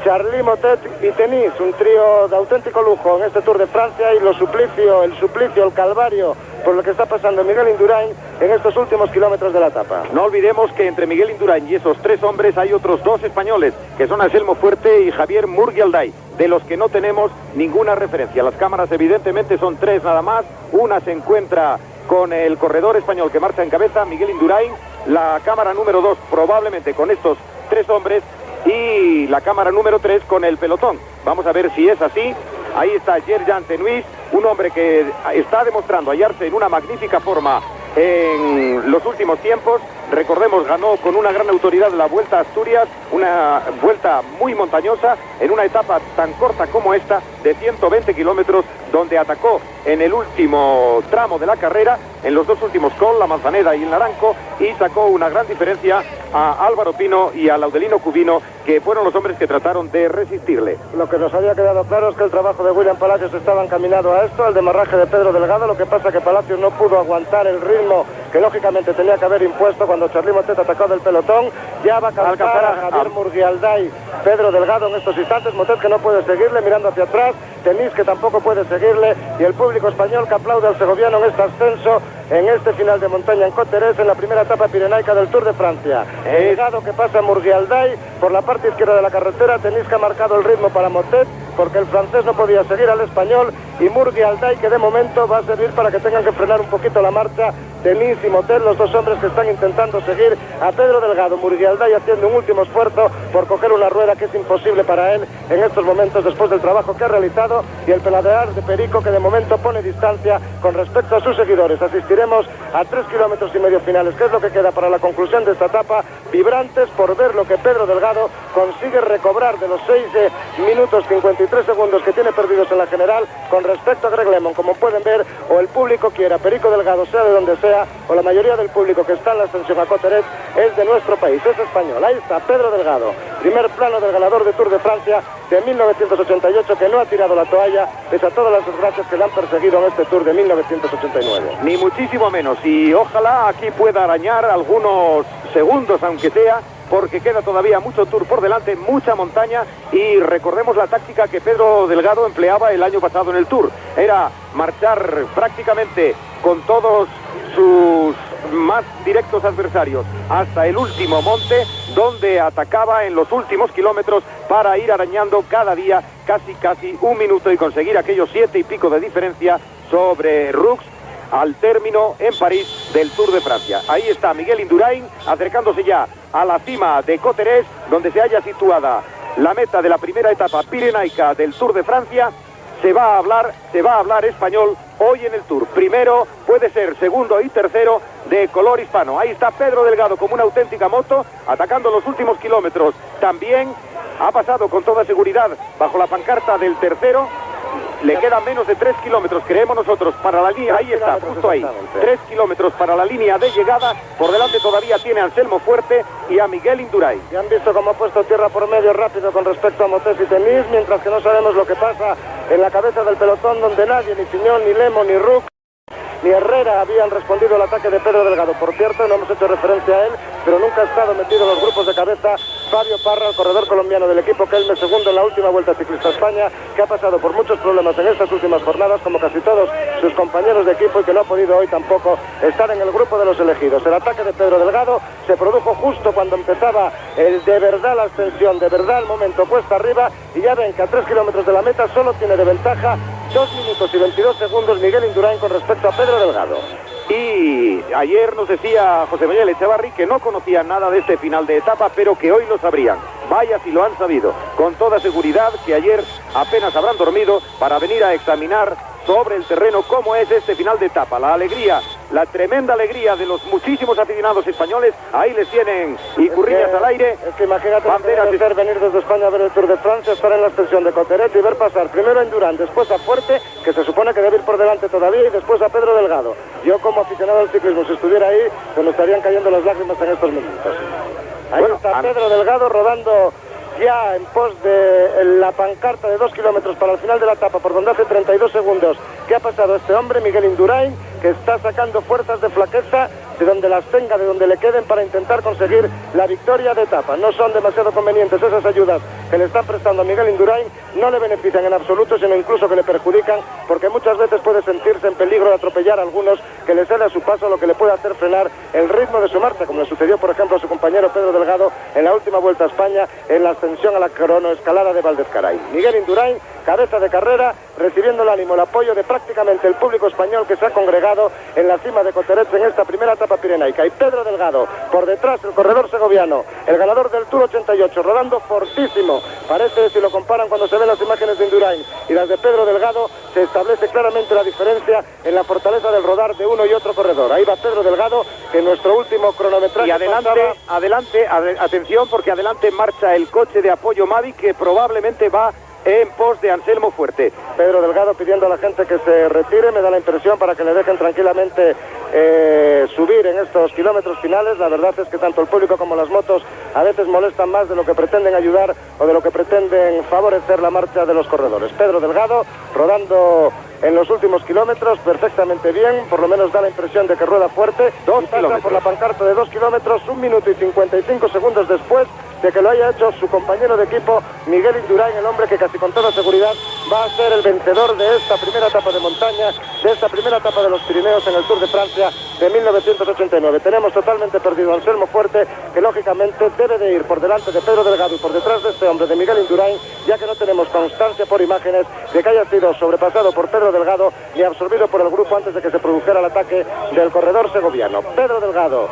Charly Motet y Tenis, un trío de auténtico lujo en este Tour de Francia, y el suplicio, el calvario por lo que está pasando Miguel Indurain en estos últimos kilómetros de la etapa. No olvidemos que entre Miguel Indurain y esos 3 hombres hay otros 2 españoles, que son Anselmo Fuerte y Javier Murguialday, de los que no tenemos ninguna referencia. Las cámaras evidentemente son 3 nada más. Una se encuentra con el corredor español que marcha en cabeza, Miguel Indurain. La cámara número 2 probablemente con estos 3 hombres, y la cámara número 3 con el pelotón. Vamos a ver si es así. Ahí está Yerjan Tenuis, un hombre que está demostrando hallarse en una magnífica forma en los últimos tiempos. Recordemos, ganó con una gran autoridad la Vuelta a Asturias, una vuelta muy montañosa, en una etapa tan corta como esta, de 120 kilómetros, donde atacó en el último tramo de la carrera, en los 2 últimos con la Manzaneda y el Naranco, y sacó una gran diferencia a Álvaro Pino y a Laudelino Cubino, que fueron los hombres que trataron de resistirle. Lo que nos había quedado claro es que el trabajo de William Palacios estaba encaminado a esto, al demarraje de Pedro Delgado. Lo que pasa es que Palacios no pudo aguantar el ritmo que lógicamente tenía que haber impuesto cuando Charly Motet atacó del pelotón. Ya va a alcanzar a Javier Murguialday Pedro Delgado en estos instantes. Motet, que no puede seguirle mirando hacia atrás, Tenis, que tampoco puede seguirle, y el público español que aplaude al segoviano en este ascenso, en este final de montaña en Coteres, en la primera etapa pirenaica del Tour de Francia. Delgado, que pasa a Murguialday por la parte izquierda de la carretera. Tenis, que ha marcado el ritmo para Motet, porque el francés no podía seguir al español, y Murguialday, que de momento va a servir para que tengan que frenar un poquito la marcha Denis y Motel, los dos hombres que están intentando seguir a Pedro Delgado. Murguialday haciendo un último esfuerzo por coger una rueda que es imposible para él en estos momentos después del trabajo que ha realizado, y el peladear de Perico, que de momento pone distancia con respecto a sus seguidores. Asistiremos a 3,5 kilómetros finales, que es lo que queda para la conclusión de esta etapa, vibrantes por ver lo que Pedro Delgado consigue recobrar de los 6 minutos 53 segundos que tiene perdidos en la general con respecto a Greg LeMond. Como pueden ver, o el público quiera Perico Delgado, sea de donde sea, o la mayoría del público que está en la ascensión a Coteret es de nuestro país, es español. Ahí está Pedro Delgado, primer plano del ganador de Tour de Francia de 1988, que no ha tirado la toalla pese a todas las desgracias que le han perseguido en este Tour de 1989. Ni muchísimo menos, y ojalá aquí pueda arañar algunos segundos, aunque sea, porque queda todavía mucho Tour por delante, mucha montaña, y recordemos la táctica que Pedro Delgado empleaba el año pasado en el Tour. Era marchar prácticamente con todos sus más directos adversarios hasta el último monte, donde atacaba en los últimos kilómetros para ir arañando cada día casi un minuto y conseguir aquellos 7 y pico de diferencia sobre Roux al término en París del Tour de Francia. Ahí está Miguel Indurain acercándose ya a la cima de Coteret, donde se halla situada la meta de la primera etapa pirenaica del Tour de Francia. Se va a hablar español hoy en el Tour. Primero, puede ser segundo y tercero de color hispano. Ahí está Pedro Delgado como una auténtica moto, atacando los últimos kilómetros. También ha pasado con toda seguridad bajo la pancarta del tercero. Le quedan menos de 3 kilómetros, creemos nosotros, para la línea. Ahí está, justo ahí. 3 kilómetros para la línea de llegada. Por delante todavía tiene a Anselmo Fuerte y a Miguel Indurain. Ya han visto cómo ha puesto tierra por medio rápido con respecto a Motés y Denis, mientras que no sabemos lo que pasa en la cabeza del pelotón, donde nadie, ni Piñón, ni Lemo, ni Roux, ni Herrera habían respondido al ataque de Pedro Delgado. Por cierto, no hemos hecho referencia a él, pero nunca ha estado metido en los grupos de cabeza Fabio Parra, el corredor colombiano del equipo Kelme, segundo en la última Vuelta Ciclista a España, que ha pasado por muchos problemas en estas últimas jornadas, como casi todos sus compañeros de equipo, y que no ha podido hoy tampoco estar en el grupo de los elegidos. El ataque de Pedro Delgado se produjo justo cuando empezaba de verdad la ascensión, de verdad el momento puesta arriba, y ya ven que a 3 kilómetros de la meta solo tiene de ventaja 2 minutos y 22 segundos Miguel Indurain con respecto a Pedro Delgado. Y ayer nos decía José Miguel Echevarri que no conocían nada de este final de etapa, pero que hoy lo sabrían. Vaya si lo han sabido. Con toda seguridad que ayer apenas habrán dormido para venir a examinar sobre el terreno cómo es este final de etapa. La alegría, la tremenda alegría de los muchísimos aficionados españoles. Ahí les tienen y curriñas al aire. Es que imagínate venir desde España a ver el Tour de Francia, estar en la extensión de Coteret y ver pasar primero a Indurain, después a Fuerte, que se supone que debe ir por delante todavía, y después a Pedro Delgado. Yo, como aficionado al ciclismo, si estuviera ahí, se me estarían cayendo las lágrimas en estos momentos. Ahí está Pedro Delgado rodando ya en pos de la pancarta de 2 kilómetros para el final de la etapa, por donde hace 32 segundos que ha pasado este hombre, Miguel Indurain, que está sacando fuerzas de flaqueza de donde las tenga, de donde le queden, para intentar conseguir la victoria de etapa. No son demasiado convenientes esas ayudas que le están prestando a Miguel Indurain, no le benefician en absoluto, sino incluso que le perjudican, porque muchas veces puede sentirse en peligro de atropellar a algunos que le cede a su paso, lo que le puede hacer frenar el ritmo de su marcha, como le sucedió por ejemplo a su compañero Pedro Delgado en la última Vuelta a España, en la ascensión a la cronoescalada de Valdezcaray. Miguel Indurain, cabeza de carrera, recibiendo el ánimo, el apoyo de prácticamente el público español que se ha congregado en la cima de Coteret en esta primera etapa pirenaica. Y Pedro Delgado, por detrás, el corredor segoviano, el ganador del Tour 88, rodando fortísimo. Parece, si lo comparan cuando se ven las imágenes de Indurain y las de Pedro Delgado, se establece claramente la diferencia en la fortaleza del rodar de uno y otro corredor. Ahí va Pedro Delgado, que en nuestro último cronometraje y adelante, atención, porque adelante marcha el coche de apoyo Mavic, que probablemente va en pos de Anselmo Fuerte. Pedro Delgado pidiendo a la gente que se retire, me da la impresión, para que le dejen tranquilamente subir en estos kilómetros finales. La verdad es que tanto el público como las motos a veces molestan más de lo que pretenden ayudar o de lo que pretenden favorecer la marcha de los corredores. Pedro Delgado rodando en los últimos kilómetros perfectamente bien, por lo menos da la impresión de que rueda fuerte. Pasa por la pancarta de 2 kilómetros, 1 minuto y 55 segundos después de que lo haya hecho su compañero de equipo, Miguel Indurain, el hombre que casi con toda seguridad va a ser el vencedor de esta primera etapa de montaña, de esta primera etapa de los Pirineos en el Tour de Francia de 1989. Tenemos totalmente perdido a Anselmo Fuerte, que lógicamente debe de ir por delante de Pedro Delgado y por detrás de este hombre, de Miguel Indurain, ya que no tenemos constancia por imágenes de que haya sido sobrepasado por Pedro Delgado ni absorbido por el grupo antes de que se produjera el ataque del corredor segoviano. Pedro Delgado,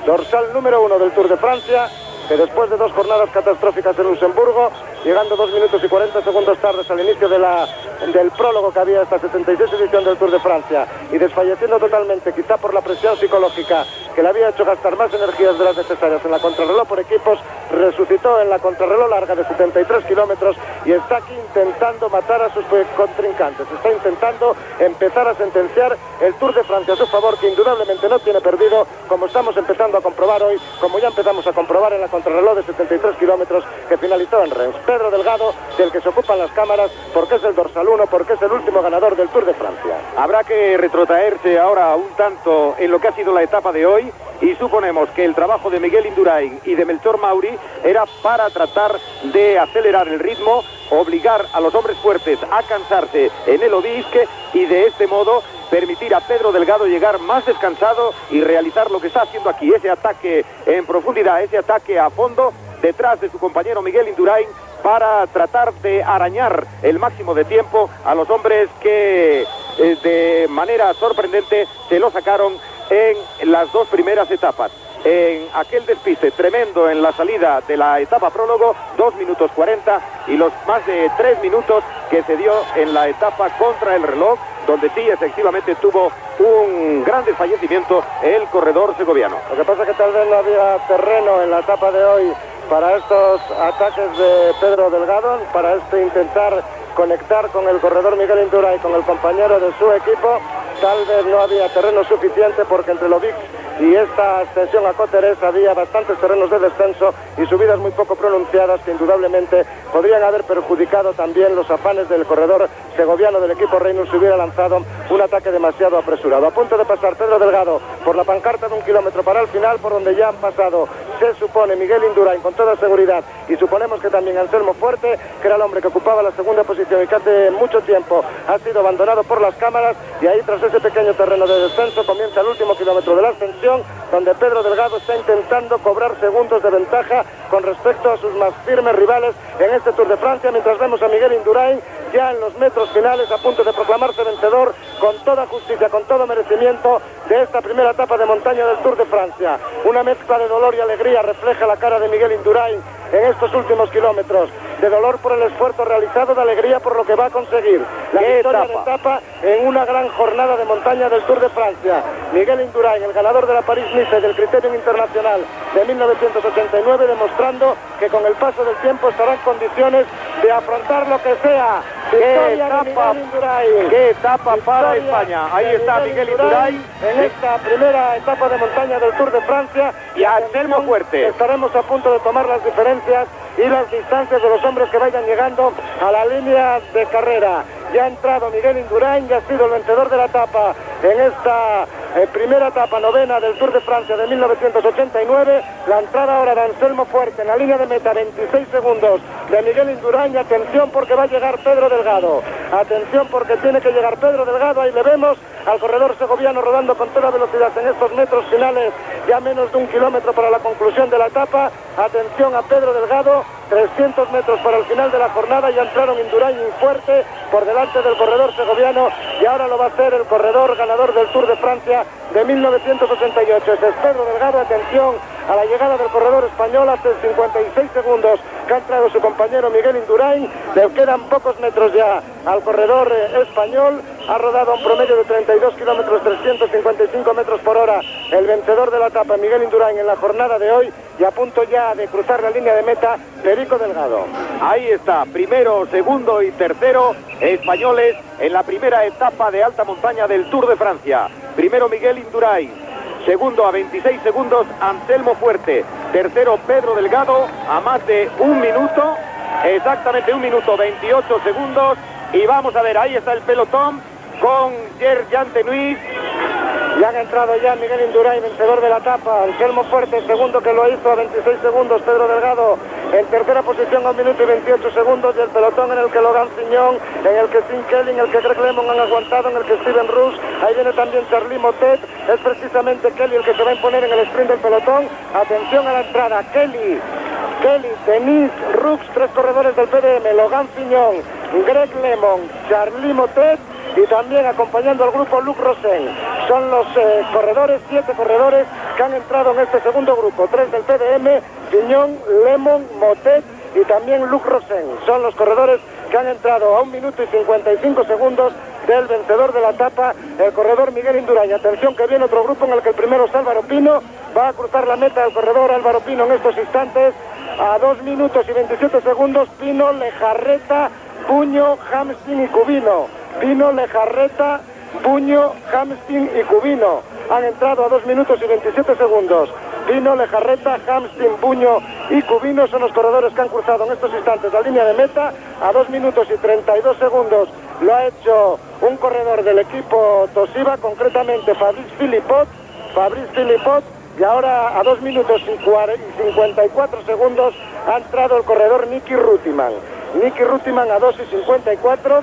dorsal número 1 del Tour de Francia, que después de 2 jornadas catastróficas en Luxemburgo, llegando 2 minutos y 40 segundos tardes al inicio del prólogo que había esta 76 edición del Tour de Francia, y desfalleciendo totalmente, quizá por la presión psicológica que le había hecho gastar más energías de las necesarias en la contrarreloj por equipos, resucitó en la contrarreloj larga de 73 kilómetros y está aquí intentando matar a sus contrincantes, está intentando empezar a sentenciar el Tour de Francia a su favor, que indudablemente no tiene perdido, como estamos empezando a comprobar hoy, como ya empezamos a comprobar en la contrarreloj de 73 kilómetros que finalizó en Rennes. Pedro Delgado, del que se ocupan las cámaras, porque es el dorsal 1, porque es el último ganador del Tour de Francia. Habrá que retrotraerse ahora un tanto en lo que ha sido la etapa de hoy, y suponemos que el trabajo de Miguel Indurain y de Melchor Mauri era para tratar de acelerar el ritmo, obligar a los hombres fuertes a cansarse en el Obisque y de este modo permitir a Pedro Delgado llegar más descansado y realizar lo que está haciendo aquí, ese ataque en profundidad, ese ataque a fondo detrás de su compañero Miguel Indurain, para tratar de arañar el máximo de tiempo a los hombres que de manera sorprendente se lo sacaron en las 2 primeras etapas. En aquel despiste tremendo en la salida de la etapa prólogo, 2 minutos 40, y los más de 3 minutos que se dio en la etapa contra el reloj, donde sí efectivamente tuvo un gran desfallecimiento el corredor segoviano. Lo que pasa es que tal vez no había terreno en la etapa de hoy para estos ataques de Pedro Delgado, para intentar conectar con el corredor Miguel Indurain y con el compañero de su equipo. Tal vez no había terreno suficiente, porque entre Lovic y esta ascensión a Cotterêts había bastantes terrenos de descenso y subidas muy poco pronunciadas que indudablemente podrían haber perjudicado también los afanes del corredor segoviano del equipo Reynolds si hubiera lanzado un ataque demasiado apresurado. A punto de pasar Pedro Delgado por la pancarta de 1 kilómetro para el final, por donde ya han pasado, se supone, Miguel Indurain con toda seguridad, y suponemos que también Anselmo Fuerte, que era el hombre que ocupaba la segunda posición y que hace mucho tiempo ha sido abandonado por las cámaras, y ahí tras ese pequeño terreno de descenso comienza el último kilómetro de la ascensión, donde Pedro Delgado está intentando cobrar segundos de ventaja con respecto a sus más firmes rivales en este Tour de Francia, mientras vemos a Miguel Indurain ya en los metros finales a punto de proclamarse vencedor con toda justicia, con todo merecimiento de esta primera etapa de montaña del Tour de Francia. Una mezcla de dolor y alegría refleja la cara de Miguel Indurain en estos últimos kilómetros, de dolor por el esfuerzo realizado, de alegría por lo que va a conseguir. La victoria de etapa en una gran jornada de montaña del Tour de Francia. Miguel Indurain, el ganador de la París-Nice del Criterium Internacional de 1989, demostrando que con el paso del tiempo estará en condiciones de afrontar lo que sea. ¡Qué etapa para España! Ahí está Miguel Indurain en esta primera etapa de montaña del Tour de Francia, y Anselmo Fuerte. Estaremos a punto de tomar las diferencias y las distancias de los hombres que vayan llegando a la línea de carrera. Ya ha entrado Miguel Indurain, ya ha sido el vencedor de la etapa en esta primera etapa novena del Tour de Francia de 1989. La entrada ahora de Anselmo Fuerte en la línea de meta, 26 segundos de Miguel Indurain. Atención, porque va a llegar Pedro Delgado. Atención, porque tiene que llegar Pedro Delgado. Ahí le vemos al corredor segoviano rodando con toda velocidad en estos metros finales, ya menos de 1 kilómetro para la conclusión de la etapa. Atención a Pedro Delgado, 300 metros para el final de la jornada. Ya entraron Indurain y Fuerte por delante del corredor segoviano, y ahora lo va a hacer el corredor ganador del Tour de Francia de 1988. Ese es Pedro Delgado. Atención a la llegada del corredor español hace 56 segundos que ha entrado su compañero Miguel Indurain. Le quedan pocos metros ya al corredor español. Ha rodado un promedio de 32 kilómetros, 355 metros por hora el vencedor de la etapa, Miguel Indurain, en la jornada de hoy, y a punto ya de cruzar la línea de meta, Perico Delgado. Ahí está, primero, segundo y tercero españoles en la primera etapa de alta montaña del Tour de Francia. Primero Miguel Indurain, segundo a 26 segundos Anselmo Fuerte, tercero Pedro Delgado a más de 1 minuto, exactamente 1 minuto 28 segundos, y vamos a ver, ahí está el pelotón con Pierre Jantenuis Ya han entrado ya Miguel Indurain, vencedor de la etapa, Anselmo Fuerte, segundo que lo hizo a 26 segundos, Pedro Delgado en tercera posición a 1 minuto y 28 segundos, y el pelotón en el que Logan Fiñón, en el que Tim Kelly, en el que Greg Lemon han aguantado, en el que Steven Roos, ahí viene también Charlie Motet, es precisamente Kelly el que se va a imponer en el sprint del pelotón. Atención a la entrada, Kelly, Denis, Rooks, 3 corredores del PDM, Logan Fiñón, Greg Lemon, Charlie Motet, y también acompañando al grupo Luc Rosen. Son los 7 corredores que han entrado en este segundo grupo, 3 del PDM, Fiñón, Lemon, Motet y también Luc Rosen. Son los corredores que han entrado a 1 minuto y 55 segundos del vencedor de la etapa, el corredor Miguel Indurain. Atención que viene otro grupo en el que el primero es Álvaro Pino, va a cruzar la meta el corredor Álvaro Pino en estos instantes, a 2 minutos y 27 segundos, Pino, Lejarreta, Buño, Hamstin y Cubino. Pino, Lejarreta, Buño, Hamstin y Cubino. Han entrado a 2 minutos y 27 segundos. Pino, Lejarreta, Hamstin, Buño y Cubino son los corredores que han cruzado en estos instantes la línea de meta. A 2 minutos y 32 segundos lo ha hecho un corredor del equipo Toshiba, concretamente Fabrice Philippot. Y ahora a 2 minutos y 54 segundos ha entrado el corredor Nicky Rutiman. A 2 y 54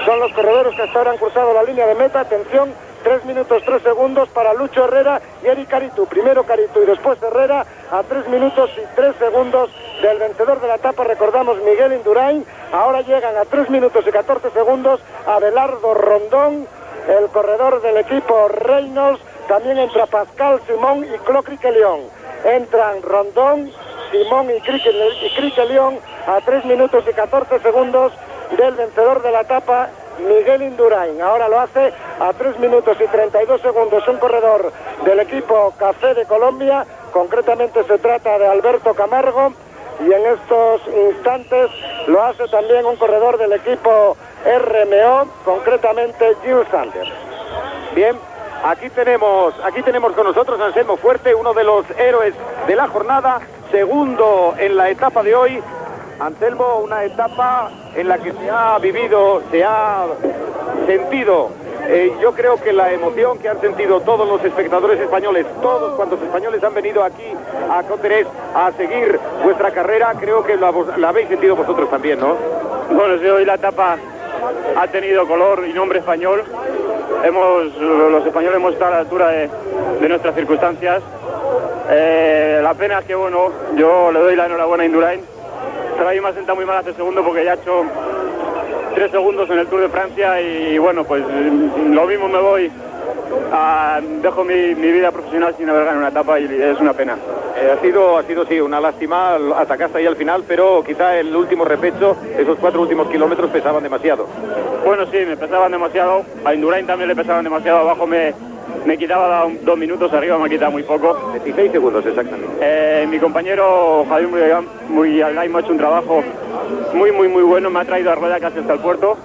son los corredores que hasta ahora han cruzado la línea de meta. Atención, 3 minutos 3 segundos para Lucho Herrera y Eric Caritu. Primero Caritu y después Herrera, a 3 minutos y 3 segundos del vencedor de la etapa, recordamos, Miguel Indurain. Ahora llegan a 3 minutos y 14 segundos Abelardo Rondón, el corredor del equipo Reynolds. También entra Pascal Simón y Clo Criquelión. Entran Rondón, Simón y Criquelión a 3 minutos y 14 segundos del vencedor de la etapa, Miguel Indurain. Ahora lo hace a 3 minutos y 32 segundos un corredor del equipo Café de Colombia, concretamente se trata de Alberto Camargo, y en estos instantes lo hace también un corredor del equipo RMO, concretamente Jules Sanders. Bien, aquí tenemos con nosotros a Anselmo Fuerte, uno de los héroes de la jornada, segundo en la etapa de hoy. Anselmo, una etapa en la que se ha vivido, se ha sentido, yo creo que la emoción que han sentido todos los espectadores españoles, todos cuantos españoles han venido aquí a Cauterets a seguir vuestra carrera, creo que la habéis sentido vosotros también, ¿no? Bueno, sí, hoy la etapa ha tenido color y nombre español. Los españoles hemos estado a la altura de nuestras circunstancias. La pena es que, bueno, yo le doy la enhorabuena a Indurain. Ahí me ha sentado muy mal hace segundo porque ya he hecho 3 segundos en el Tour de Francia y bueno, pues lo mismo me voy, dejo mi vida profesional sin haber ganado una etapa y es una pena. Ha sido sí, una lástima, atacaste ahí al final, pero quizá el último repecho, esos 4 últimos kilómetros pesaban demasiado. Bueno, sí, me pesaban demasiado, a Indurain también le pesaban demasiado, abajo me quitaba 2 minutos, arriba me quitaba muy poco. 16 segundos exactamente. Mi compañero Javier Murialgay me ha hecho un trabajo muy bueno, me ha traído a rueda casi hasta el puerto.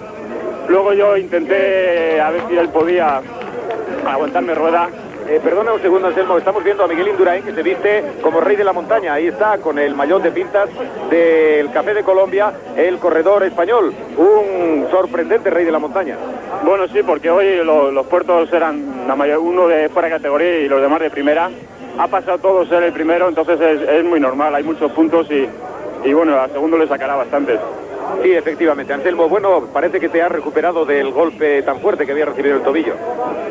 Luego yo intenté a ver si él podía aguantarme rueda. Perdona un segundo, Anselmo, estamos viendo a Miguel Indurain que se viste como rey de la montaña. Ahí está, con el maillot de pintas del Café de Colombia, el corredor español, un sorprendente rey de la montaña. Bueno, sí, porque hoy los puertos eran uno de fuera de categoría y los demás de primera. Ha pasado todo ser el primero, entonces es muy normal, hay muchos puntos y bueno, al segundo le sacará bastantes. Sí, efectivamente. Anselmo, bueno, parece que te has recuperado del golpe tan fuerte que había recibido el tobillo.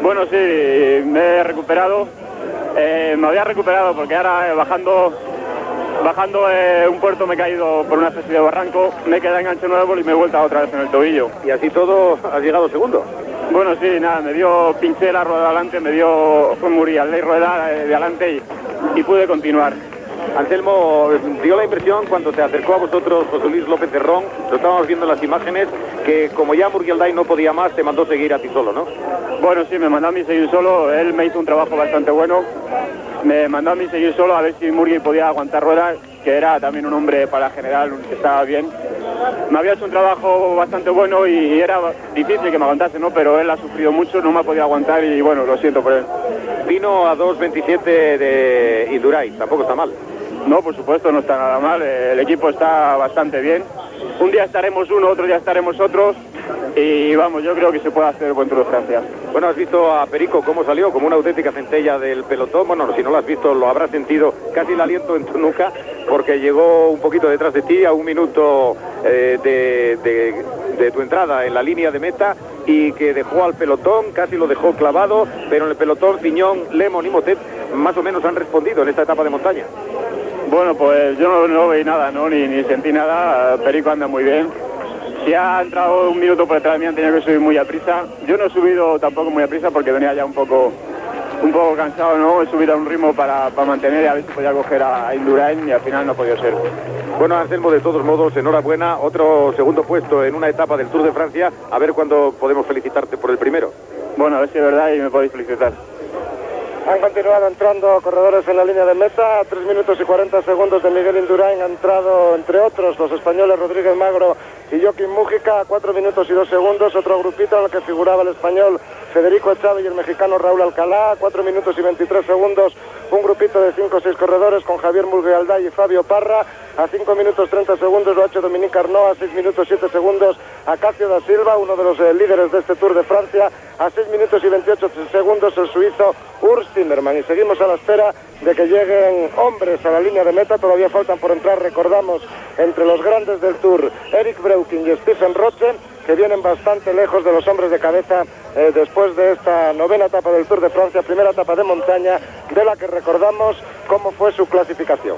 Bueno, sí, me he recuperado. Me había recuperado porque ahora bajando un puerto me he caído por una especie de barranco, me he quedado enganche nuevo y me he vuelto otra vez en el tobillo. Y así todo has llegado segundo. Bueno, sí, nada, pinché la rueda de adelante, fue Muriel, la rueda de adelante y pude continuar. Anselmo, dio la impresión cuando se acercó a vosotros José Luis López Terrón, lo estábamos viendo en las imágenes, que como ya Murguelday no podía más, te mandó seguir a ti solo, ¿no? Bueno, sí, me mandó a mí seguir solo, él me hizo un trabajo bastante bueno, me mandó a mí seguir solo a ver si Murguel podía aguantar ruedas, que era también un hombre para la general, que estaba bien. Me había hecho un trabajo bastante bueno y era difícil que me aguantase, ¿no? Pero él ha sufrido mucho, no me ha podido aguantar y bueno, lo siento por él. Vino a 2.27 de Indurain, tampoco está mal. No, por supuesto, no está nada mal, el equipo está bastante bien. Un día estaremos uno, otro día estaremos otros, y vamos, yo creo que se puede hacer buen Tour de Francia. Bueno, has visto a Perico cómo salió, como una auténtica centella del pelotón. Bueno, si no lo has visto, lo habrás sentido casi el aliento en tu nuca, porque llegó un poquito detrás de ti a un minuto de tu entrada en la línea de meta, y que dejó al pelotón, casi lo dejó clavado, pero en el pelotón Piñón, Lemon y Motet más o menos han respondido en esta etapa de montaña. Bueno, pues yo no vi nada, ¿no? Ni sentí nada. Perico anda muy bien. Si ha entrado un minuto por detrás de mí, han tenido que subir muy a prisa. Yo no he subido tampoco muy a prisa porque venía ya un poco cansado, ¿no? He subido a un ritmo para mantener y a ver si podía coger a Indurain, y al final no ha podido ser. Bueno, Anselmo, de todos modos, enhorabuena. Otro segundo puesto en una etapa del Tour de Francia. A ver cuándo podemos felicitarte por el primero. Bueno, a ver si es verdad y me podéis felicitar. Han continuado entrando corredores en la línea de meta. 3 minutos y 40 segundos de Miguel Indurain. Han entrado, entre otros, los españoles Rodríguez Magro y Joaquín Mújica. 4 minutos y 2 segundos. Otro grupito en el que figuraba el español Federico Echave y el mexicano Raúl Alcalá. 4 minutos y 23 segundos. Un grupito de 5 o 6 corredores con Javier Mulguealday y Fabio Parra. A 5 minutos 30 segundos lo ha hecho Dominique Arnaud. A 6 minutos 7 segundos Acacio da Silva, uno de los líderes de este Tour de Francia. A 6 minutos y 28 segundos el suizo Urs Timmermann. Y seguimos a la espera de que lleguen hombres a la línea de meta. Todavía faltan por entrar, recordamos, entre los grandes del Tour, Eric Breuking y Stephen Roche, que vienen bastante lejos de los hombres de cabeza después de esta novena etapa del Tour de Francia, primera etapa de montaña, de la que recordamos cómo fue su clasificación.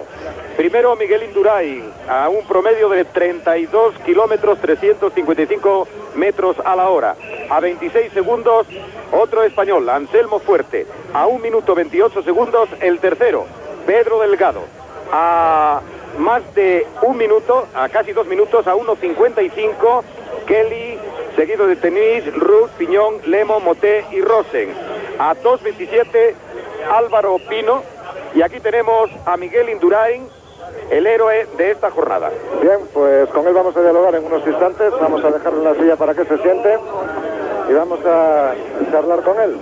Primero Miguel Indurain, a un promedio de 32 kilómetros, 355 metros a la hora. A 26 segundos, otro español, Anselmo Fuerte. A 1 minuto 28 segundos, el tercero, Pedro Delgado. A más de 1 minuto, a casi 2 minutos, a 1.55, Kelly, seguido de Tenis, Ruth, Piñón, Lemo, Moté y Rosen. A 2.27, Álvaro Pino. Y aquí tenemos a Miguel Indurain, el héroe de esta jornada. Bien, pues con él vamos a dialogar en unos instantes. Vamos a dejarle una silla para que se siente y vamos a charlar con él.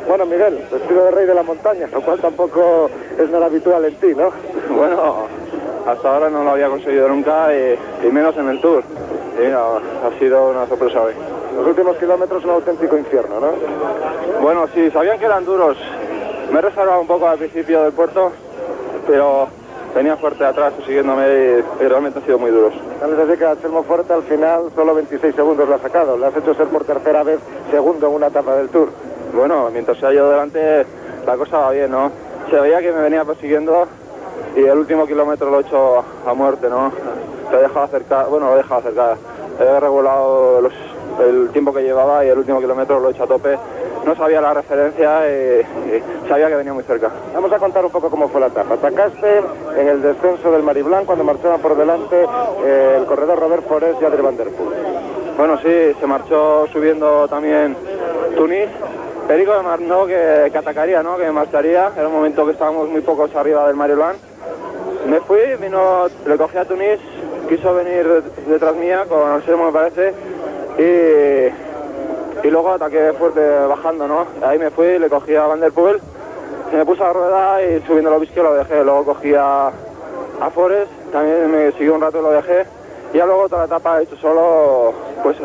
Bueno, Miguel, vestido de rey de la montaña, lo cual tampoco es nada habitual en ti, ¿no? Bueno, hasta ahora no lo había conseguido nunca, y menos en el Tour. Y no, ha sido una sorpresa hoy. Los últimos kilómetros un auténtico infierno, ¿no? Bueno, sí, sabían que eran duros. Me he reservado un poco al principio del puerto, pero venía fuerte atrás siguiéndome y realmente han sido muy duros. Tal vez que a Anselmo Fuerte al final solo 26 segundos lo ha sacado. Le has hecho ser por tercera vez segundo en una etapa del Tour. Bueno, mientras se ha ido delante la cosa va bien, ¿no? Se veía que me venía persiguiendo y el último kilómetro lo he hecho a muerte, ¿no? Lo he dejado acercar, bueno, lo he dejado acercar. He regulado el tiempo que llevaba y el último kilómetro lo he hecho a tope. No sabía la referencia y sabía que venía muy cerca. Vamos a contar un poco cómo fue la etapa. Atacaste en el descenso del Mariblanc cuando marchaban por delante el corredor Robert Forest y Adrien Van der Poel. Bueno, sí, se marchó subiendo también Tunis. Perico me mandó que atacaría, ¿no? Que me marcharía. Era un momento que estábamos muy pocos arriba del Mariblanc. Me fui, le cogí a Tunis, quiso venir detrás mía con Anselmo, me parece, y luego ataqué fuerte bajando, ¿no? Ahí me fui, le cogí a Van der Poel, me puse a la rueda y subiendo el obisquio lo dejé. Luego cogí a Forest, también me siguió un rato y lo dejé. Y ya luego toda la etapa he hecho solo, pues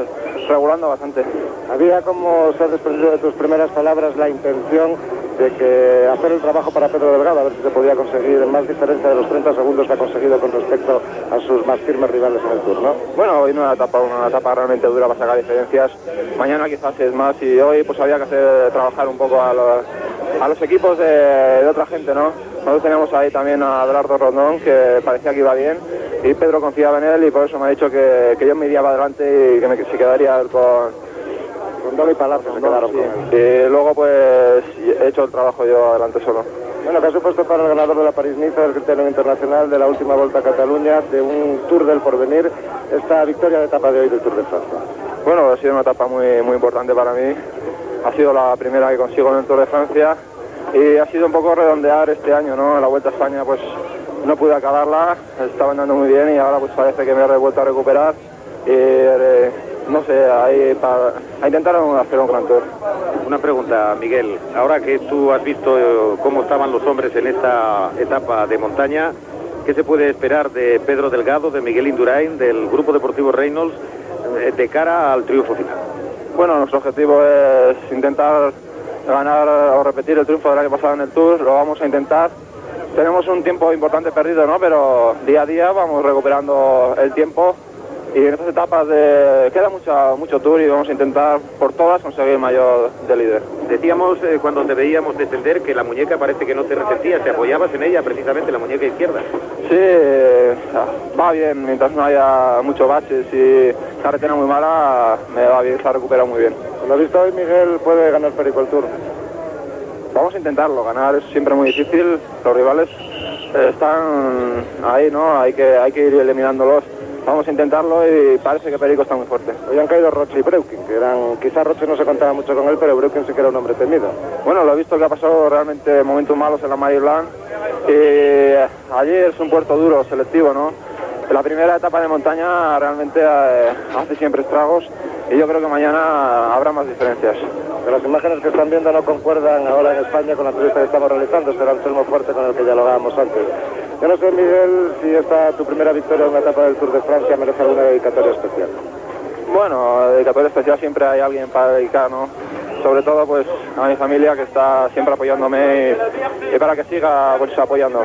regulando bastante. Había, como se ha desprendido de tus primeras palabras, la intención de que hacer el trabajo para Pedro Delgado, a ver si se podía conseguir más diferencia de los 30 segundos que ha conseguido con respecto a sus más firmes rivales en el Tour, ¿no? Bueno, hoy no era una etapa realmente dura para sacar diferencias. Mañana quizás es más, y hoy pues había que hacer trabajar un poco a los equipos de otra gente, ¿no? Nosotros teníamos ahí también a Abelardo Rondón, que parecía que iba bien, y Pedro confiaba en él y por eso me ha dicho que yo me iría para adelante y que se quedaría con Rondón y Palacio se quedaron, sí, con él. Y luego pues he hecho el trabajo yo adelante solo. Bueno, ¿qué ha supuesto para el ganador de la París-Niza, del criterium internacional, de la última Volta a Cataluña, de un Tour del Porvenir, esta victoria de etapa de hoy del Tour de Francia? Bueno, ha sido una etapa muy, muy importante para mí. Ha sido la primera que consigo en el Tour de Francia y ha sido un poco redondear este año, ¿no? En la Vuelta a España pues no pude acabarla, estaba andando muy bien y ahora pues parece que me he vuelto a recuperar y no sé, ahí a intentar hacer un gran Tour. Una pregunta, Miguel, ahora que tú has visto cómo estaban los hombres en esta etapa de montaña, ¿qué se puede esperar de Pedro Delgado, de Miguel Indurain, del Grupo Deportivo Reynolds, de cara al triunfo final? Bueno, nuestro objetivo es intentar ganar o repetir el triunfo del año pasado en el Tour. Lo vamos a intentar. Tenemos un tiempo importante perdido, ¿no? Pero día a día vamos recuperando el tiempo. Y en estas etapas queda mucho Tour y vamos a intentar por todas conseguir el mayor de líder. Decíamos cuando te veíamos descender que la muñeca parece que no te resentía, te apoyabas en ella precisamente, la muñeca izquierda. Sí, va bien mientras no haya mucho baches y carretera muy mala, me va bien, se ha recuperado muy bien. Lo visto hoy, Miguel, puede ganar Perico el Tour. Vamos a intentarlo, ganar es siempre muy difícil, los rivales están ahí, ¿no? Hay que ir eliminándolos. Vamos a intentarlo y parece que Perico está muy fuerte. Hoy han caído Roche y Breuking, que quizás Roche no se contaba mucho con él, pero Breuking sí que era un hombre temido. Bueno, lo he visto que ha pasado realmente momentos malos en la Marie-Blanc. Y allí es un puerto duro, selectivo, ¿no? La primera etapa de montaña realmente hace siempre estragos y yo creo que mañana habrá más diferencias. Que las imágenes que están viendo no concuerdan ahora en España con la entrevista que estamos realizando. Será Anselmo Fuerte con el que dialogábamos antes. Yo no sé, Miguel, si esta tu primera victoria en una etapa del Tour de Francia merece alguna dedicatoria especial. Bueno, dedicatoria especial siempre hay alguien para dedicar, ¿no? Sobre todo pues a mi familia que está siempre apoyándome y para que siga pues apoyando.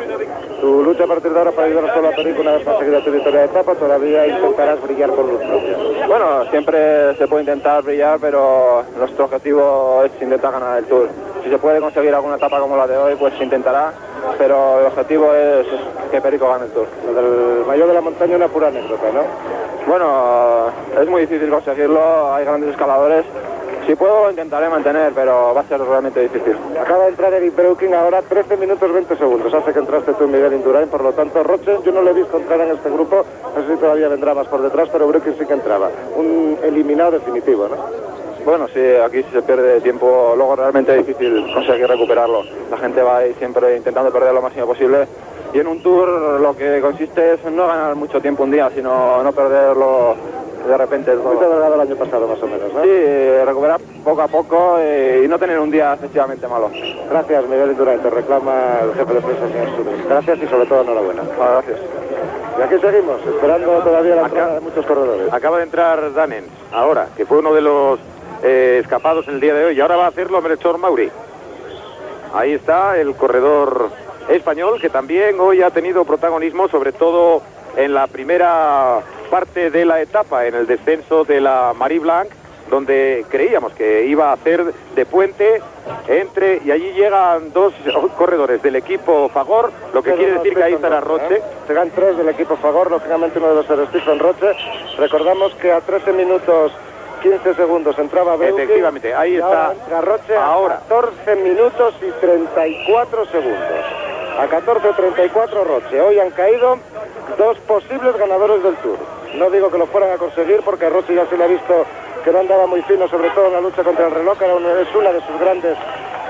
Tu lucha a partir de ahora para ayudar solo a Perico una vez conseguida tu victoria de etapa, todavía intentarás brillar por luz propia. Bueno, siempre se puede intentar brillar, pero nuestro objetivo es intentar ganar el Tour. Si se puede conseguir alguna etapa como la de hoy, pues se intentará, pero el objetivo es que Perico gane el Tour. Lo del mayor de la montaña, una pura anécdota, ¿no? Bueno, es muy difícil conseguirlo, hay grandes escaladores. Si puedo lo intentaré mantener, pero va a ser realmente difícil. Acaba de entrar Eric Breuking ahora, 13 minutos 20 segundos. Hace que entraste tú, Miguel Indurain, por lo tanto, Roche, yo no le he visto entrar en este grupo, no sé si todavía vendrá más por detrás, pero Breuking sí que entraba. Un eliminado definitivo, ¿no? Bueno, sí, aquí se pierde tiempo, luego realmente es difícil conseguir recuperarlo. La gente va ahí siempre intentando perder lo máximo posible. Y en un Tour lo que consiste es no ganar mucho tiempo un día, sino no perderlo de repente. Fuiste delgado el año pasado, más o menos, ¿no? Sí, recuperar poco a poco y no tener un día excesivamente malo. Gracias, Miguel Indurain, te reclama el jefe de prensa, señor Suárez. Gracias y sobre todo enhorabuena. Gracias. Y aquí seguimos, esperando todavía la entrada de muchos corredores. Acaba de entrar Danens, ahora, que fue uno de los escapados en el día de hoy, y ahora va a hacerlo Melchor Mauri. Ahí está el corredor español, que también hoy ha tenido protagonismo, sobre todo en la primera parte de la etapa, en el descenso de la Marie-Blanc, donde creíamos que iba a hacer de puente entre, y allí llegan dos corredores del equipo Fagor, lo que quiere decir que ahí estará Roche. Llegan tres del equipo Fagor, lógicamente uno de los será Stephen Roche. Recordamos que a 13 minutos 15 segundos entraba Breuking. Efectivamente, ahí está. Entra Roche ahora. A 14 minutos y 34 segundos. A 14:34 Roche. Hoy han caído dos posibles ganadores del Tour. No digo que lo fueran a conseguir porque Roche ya se le ha visto que no andaba muy fino, sobre todo en la lucha contra el reloj, es una de sus grandes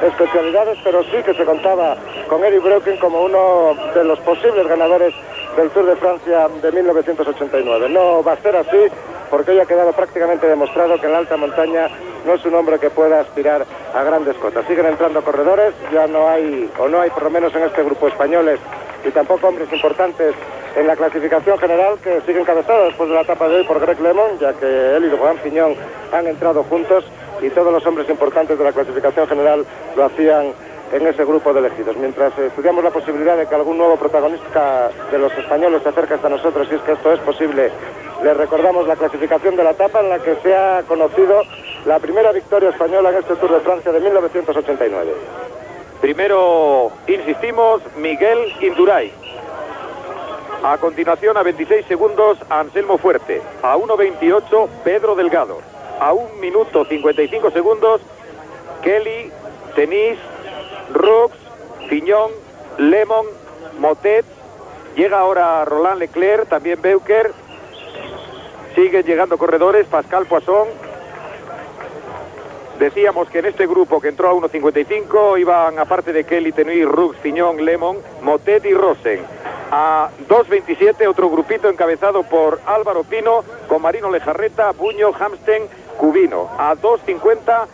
especialidades, pero sí que se contaba con Eric Breuking como uno de los posibles ganadores del Tour de Francia de 1989. No va a ser así, porque hoy ha quedado prácticamente demostrado que en la alta montaña no es un hombre que pueda aspirar a grandes cotas. Siguen entrando corredores, ya no hay, o no hay por lo menos en este grupo españoles, y tampoco hombres importantes en la clasificación general, que sigue encabezado después de la etapa de hoy por Greg LeMond, ya que él y Juan Piñón han entrado juntos, y todos los hombres importantes de la clasificación general lo hacían en ese grupo de elegidos. Mientras estudiamos la posibilidad de que algún nuevo protagonista de los españoles se acerque hasta nosotros, si es que esto es posible, les recordamos la clasificación de la etapa en la que se ha conocido la primera victoria española en este Tour de Francia de 1989. Primero, insistimos, Miguel Indurain. A continuación, a 26 segundos, Anselmo Fuerte. A 1:28, Pedro Delgado. A 1 minuto 55 segundos, Kelly, Tenis, Rux, Piñón, Lemon, Motet. Llega ahora Roland Leclerc, también Beuker. Siguen llegando corredores, Pascal Poisson. Decíamos que en este grupo que entró a 1:55 iban, aparte de Kelly, Tenis, Rux, Piñón, Lemon, Motet y Rosen. A 2:27 otro grupito encabezado por Álvaro Pino, con Marino Lejarreta, Buño, Hamsten, Cubino. A 2:50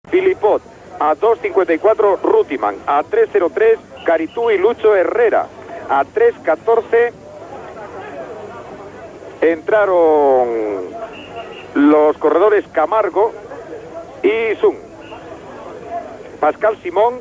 Filipot. A 2:54 Rutiman. A 3:03 Caritú y Lucho Herrera. A 3:14 entraron los corredores Camargo y Sun. Pascal Simón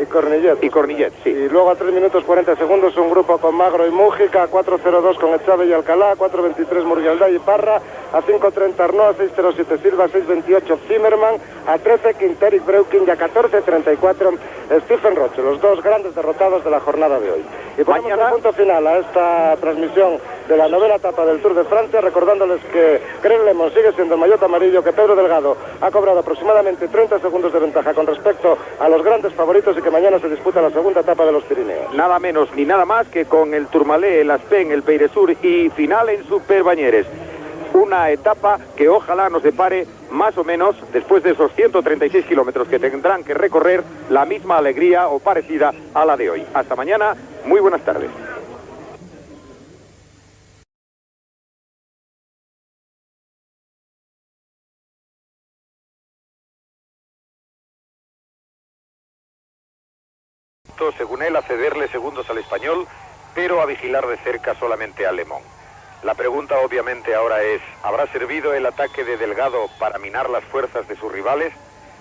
y Cornillet, sí. Y luego a 3 minutos 40 segundos un grupo con Magro y Mújica, a 4.02 con Echave y Alcalá, a 4.23 Murguelda y Parra, a 5.30 Arnaud, a 6.07 Silva, a 6.28 Zimmerman, a 13 Quinteric Breuking y a 14.34 Stephen Roche, los dos grandes derrotados de la jornada de hoy. Y ponemos el punto final a esta transmisión de la novena etapa del Tour de Francia, recordándoles que Greg LeMond sigue siendo el maillot amarillo, que Pedro Delgado ha cobrado aproximadamente 30 segundos de ventaja con respecto a los grandes favoritos y que mañana se disputa la segunda etapa de los Pirineos. Nada menos ni nada más que con el Tourmalet, el Aspen, el Peyresur y final en Superbañeres. Una etapa que ojalá nos depare más o menos, después de esos 136 kilómetros que tendrán que recorrer, la misma alegría o parecida a la de hoy. Hasta mañana, muy buenas tardes. Según él, a cederle segundos al español, pero a vigilar de cerca solamente a LeMond. La pregunta obviamente ahora es, ¿habrá servido el ataque de Delgado para minar las fuerzas de sus rivales?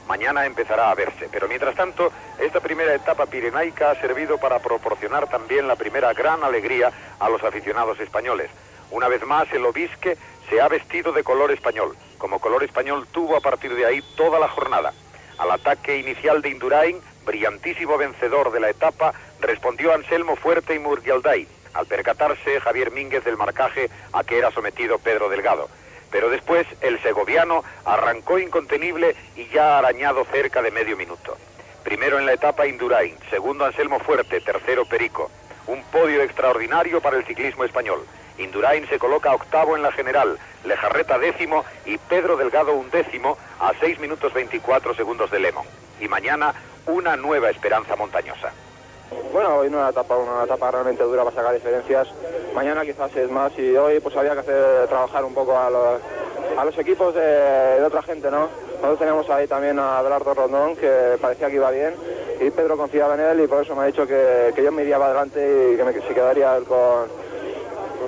Mañana empezará a verse, pero mientras tanto, esta primera etapa pirenaica ha servido para proporcionar también la primera gran alegría a los aficionados españoles. Una vez más, el Obisque se ha vestido de color español, como color español tuvo a partir de ahí toda la jornada. Al ataque inicial de Indurain, brillantísimo vencedor de la etapa, respondió Anselmo Fuerte y Murguelday, al percatarse Javier Mínguez del marcaje a que era sometido Pedro Delgado. Pero después el segoviano arrancó incontenible y ya ha arañado cerca de medio minuto. Primero en la etapa Indurain, segundo Anselmo Fuerte, tercero Perico. Un podio extraordinario para el ciclismo español. Indurain se coloca octavo en la general, Lejarreta décimo y Pedro Delgado undécimo a 6 minutos 24 segundos de LeMond. Y mañana una nueva esperanza montañosa. Bueno, hoy no era una etapa realmente dura para sacar diferencias. Mañana quizás es más y hoy pues había que hacer trabajar un poco a los equipos de otra gente, ¿no? Nosotros tenemos ahí también a Abelardo Rondón, que parecía que iba bien, y Pedro confiaba en él y por eso me ha dicho que yo me iría para adelante y que se quedaría él con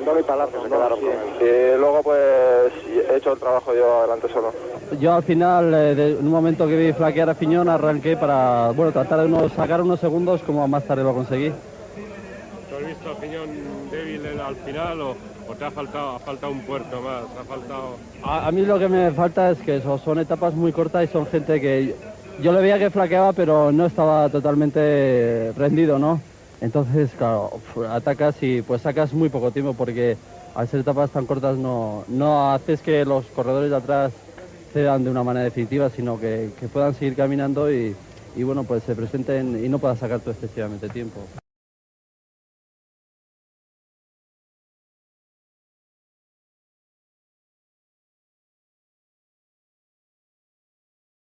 Don y Palacio, se quedaron con él. Y luego pues he hecho el trabajo yo adelante solo. Yo al final, en un momento que vi flaquear a Fiñón, arranqué para tratar de sacar unos segundos, como más tarde lo conseguí. ¿Tú has visto a Fiñón débil al final o te ha faltado un puerto más? A mí lo que me falta es que son etapas muy cortas y son gente que yo le veía que flaqueaba, pero no estaba totalmente rendido, ¿no? Entonces, claro, atacas y pues sacas muy poco tiempo, porque al ser etapas tan cortas no haces que los corredores de atrás cedan de una manera definitiva, sino que puedan seguir caminando y bueno, pues se presenten y no puedan sacar todo excesivamente tiempo.